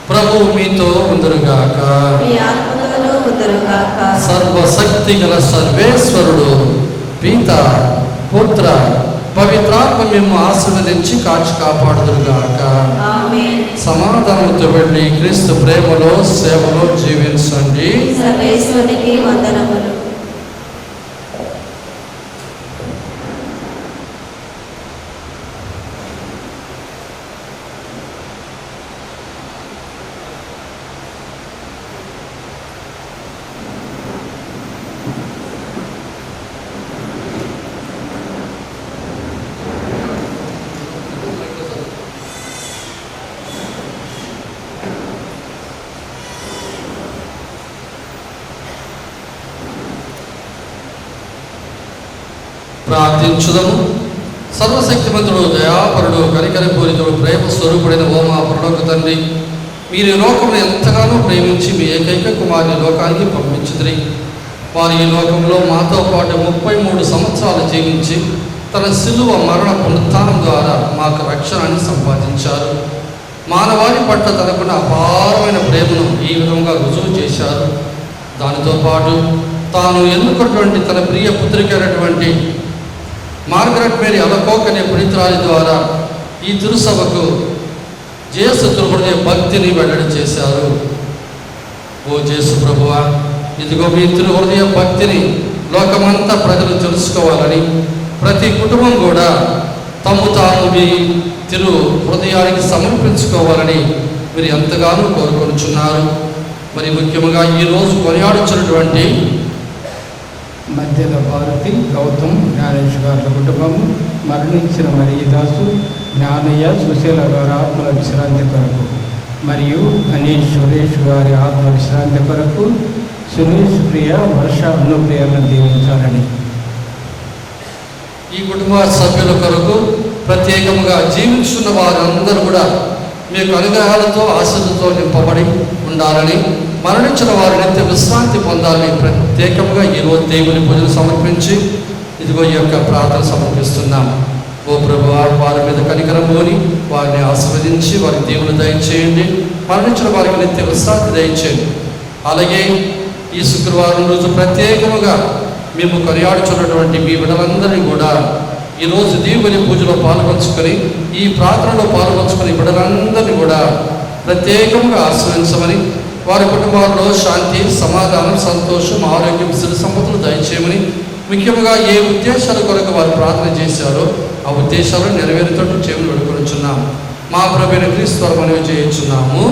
ప్రభు మీతో ఉందురుగాక. మీ ఆత్మలో ఉందురుగాక. సర్వశక్తి గల సర్వేశ్వరుడు పిత పుత్ర పవిత్రాత్మ మేము ఆశీర్వదించి కాచి కాపాడుదురుగాక. ఆమేన్. సమాధానంతో వెళ్ళి క్రీస్తు ప్రేమలో సేవలో జీవించండి. సర్వేశ్వరునికి వందనములు. ప్రార్థించుదము. సర్వశక్తిమంతుడు దయాపరుడు కనికరపూరితుడు ప్రేమ స్వరూపుడైన ఓ మా పరలోక తండ్రి, మీరు ఈ లోకమును ఎంతగానో ప్రేమించి మీ ఏకైక కుమారుని లోకానికి పంపించుదిరి. వారు ఈ లోకంలో మాతో పాటు 33 సంవత్సరాలు జీవించి తన శిలువ మరణ పునరుత్థానం ద్వారా మాకు రక్షణని సంపాదించారు. మానవాళి పట్ల తనకున్న అపారమైన ప్రేమను ఈ విధంగా రుజువు చేశారు. దానితో పాటు తాను ఎన్నుకున్నటువంటి తన ప్రియ పుత్రికైనటువంటి మార్గరెట్ మేరీ అలకోక్ అనే పునీతురాలి ద్వారా ఈ తిరుసభకు జేసు తిరుహృదయ భక్తిని వెల్లడి చేశారు. ఓ జేసు ప్రభువా, ఇదిగో మీ తిరుహృదయ భక్తిని లోకమంతా ప్రజలు తెలుసుకోవాలని, ప్రతి కుటుంబం కూడా తమ్ము తాము మీ తిరు హృదయానికి సమర్పించుకోవాలని మీరు ఎంతగానో కోరుకొనుచున్నారు. మరి ముఖ్యంగా ఈరోజు కొనియాడుచున్నటువంటి మధ్యల భారతి గౌతమ్ జ్ఞానేష్ గారి కుటుంబము, మరణించిన మరియదాసు జ్ఞానయ్య సుశీల గారి ఆత్మల విశ్రాంతి కొరకు, మరియు అనీష్ సురేష్ గారి ఆత్మ విశ్రాంతి కొరకు సురేష్ ప్రియ వర్ష అనుప్రియలను దీవించాలని, ఈ కుటుంబ సభ్యుల కొరకు ప్రత్యేకంగా జీవించున్న వారందరూ కూడా మీకు అనుగ్రహాలతో ఆశలతో నింపబడి ఉండాలని, మరణించిన వారి నిత్య విశ్రాంతి పొందాలని ప్రత్యేకంగా ఈరోజు దేవుని పూజలు సమర్పించి ఇదిగో ఈ యొక్క ప్రార్థన సమర్పిస్తున్నాం. ఓ ప్రభువా, వారి మీద కనికరమోని వారిని ఆశీర్వదించి వారి దేవుని దయచేయండి. మరణించిన వారికి నిత్య విశ్రాంతి దయచేయండి. అలాగే ఈ శుక్రవారం రోజు ప్రత్యేకముగా మేము కొనియాడుచున్నటువంటి మీ బిడ్డలందరినీ కూడా ఈరోజు దీవుని పూజలో పాల్పంచుకొని ఈ ప్రార్థనలో పాల్పంచుకొని బిడ్డలందరినీ కూడా ప్రత్యేకంగా ఆశ్రయించమని, వారి కుటుంబాల్లో శాంతి, సమాధానం, సంతోషం, ఆరోగ్యం, సిరి సంపదలు దయచేయమని, ముఖ్యంగా ఏ ఉద్దేశాల కొరకు వారు ప్రార్థన చేశారో ఆ ఉద్దేశాలను నెరవేరుతూ చేయమని వేడుకొనుచున్నాం. మా ప్రభువైన క్రీస్తు ద్వారా మనవి చేయుచున్నాము.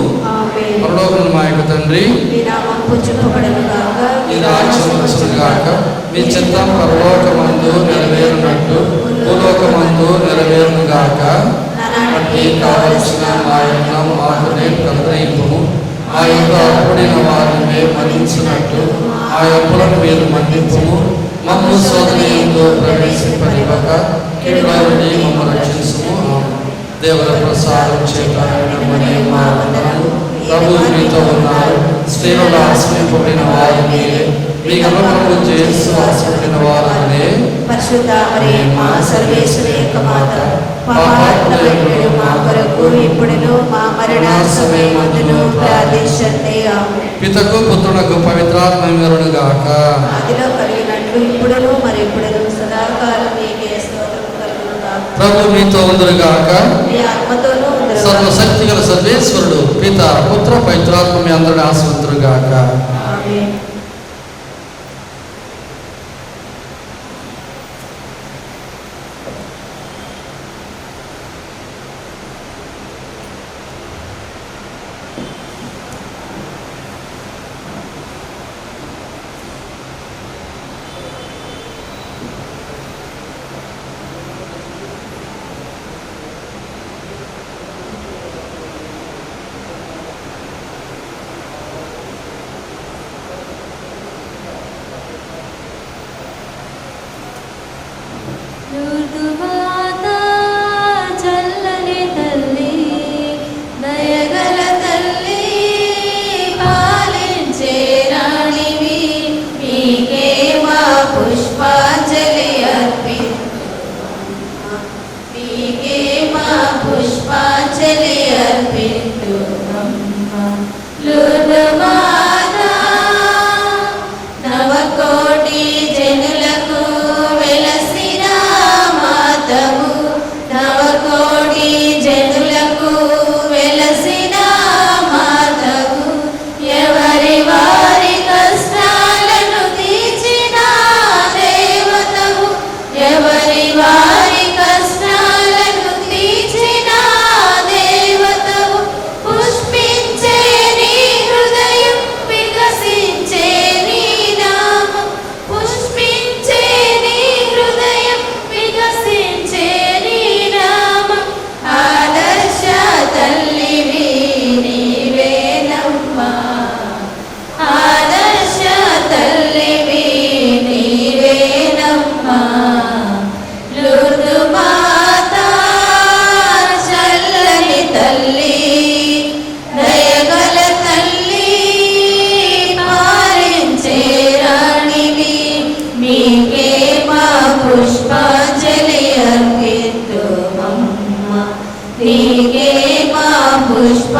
పరలోకమున మా యొక్క తండ్రి, మీ నామం పూజింపబడునుగాక, మీ రాజ్యం వచ్చునుగాక, మీ చిత్తం పరలోకమందు నెరవేరునట్టు భూలోకమందు నెరవేరునుగాక. మనకి కావలసిన మా యొక్క మాకు నేడు అనుగ్రహింపుము. ఆ యొక్క అప్పుడైన వారిని మన్నించినట్టు ఆ అప్పులను మీరు మన్నింపుము. మమ్ము శోధనయందు ప్రవేశింపనివ్వక కీడులో నుండి మమ్ము రక్షించుము. దేవుల ప్రసాదం చేత మా వందనము. ప్రభు మీతో ఉన్నారు. స్త్రీలలో ఆశ్రయింపబడిన వారు మీరే. మీ గర్భఫలము యేసు ఆశ్రయించిన వారనే. పరిశుద్ధ మరియమ్మ సర్వేశ్వరి యొక్క మాత, పాపాత్ములైన మా కొరకు ఇప్పుడును మా మరణ సమయమందును ప్రార్థించండి. ఆమేన్. పితకు పుత్రునకు పవిత్రాత్మగాక. ఆదిలో కలిగినట్లు ఇప్పుడును మరి ఎప్పుడును సదాకాలం మీకే స్తోత్రం కలుగునుగాక. ప్రభు మీతో ఉందురుగాక. మీ ఆత్మతోనూ ఉండుగాక. సర్వశక్తి గల సర్వేశ్వరుడు పిత పుత్ర పవిత్రాత్మ మీ అందరిని ఆశీర్వదించుగాక. ఆమేన్. దుర్దుమాతా చల్లని తల్లి, దయగల తల్లి, పాలించే రాణివి, మీకే మా పుష్పాంజలి మీకే మా పుష్పాంజలి అర్పిస్తున్నామా. దుర్దుమాతా నవకోటి జనులకు వెలసిన మాతవు, నవకోటి జనులకు వెలసిన మాతవు, ఎవరి వారి కష్టాలను తీర్చిన దేవతవు, ఎవరి వారి కష్టాలను తీర్చిన దేవతవు, పుష్పించే నీ హృదయం, వికసించే నీ నామం, పుష్పించే నీ హృదయం, వికసించే నీ నామం. ఆదర్శ తల్లివి నీవేనమ్మా, ఆదర్శ తల్లివి నీవేనమ్మా. లూర్దు మాతా చల్లని తల్లి, దయగల తల్లి, పాలించే రాణివి, మీకే మా పుష్పాంజలి అర్పిద్దుమమ్మా. నీకే మా పుష్ప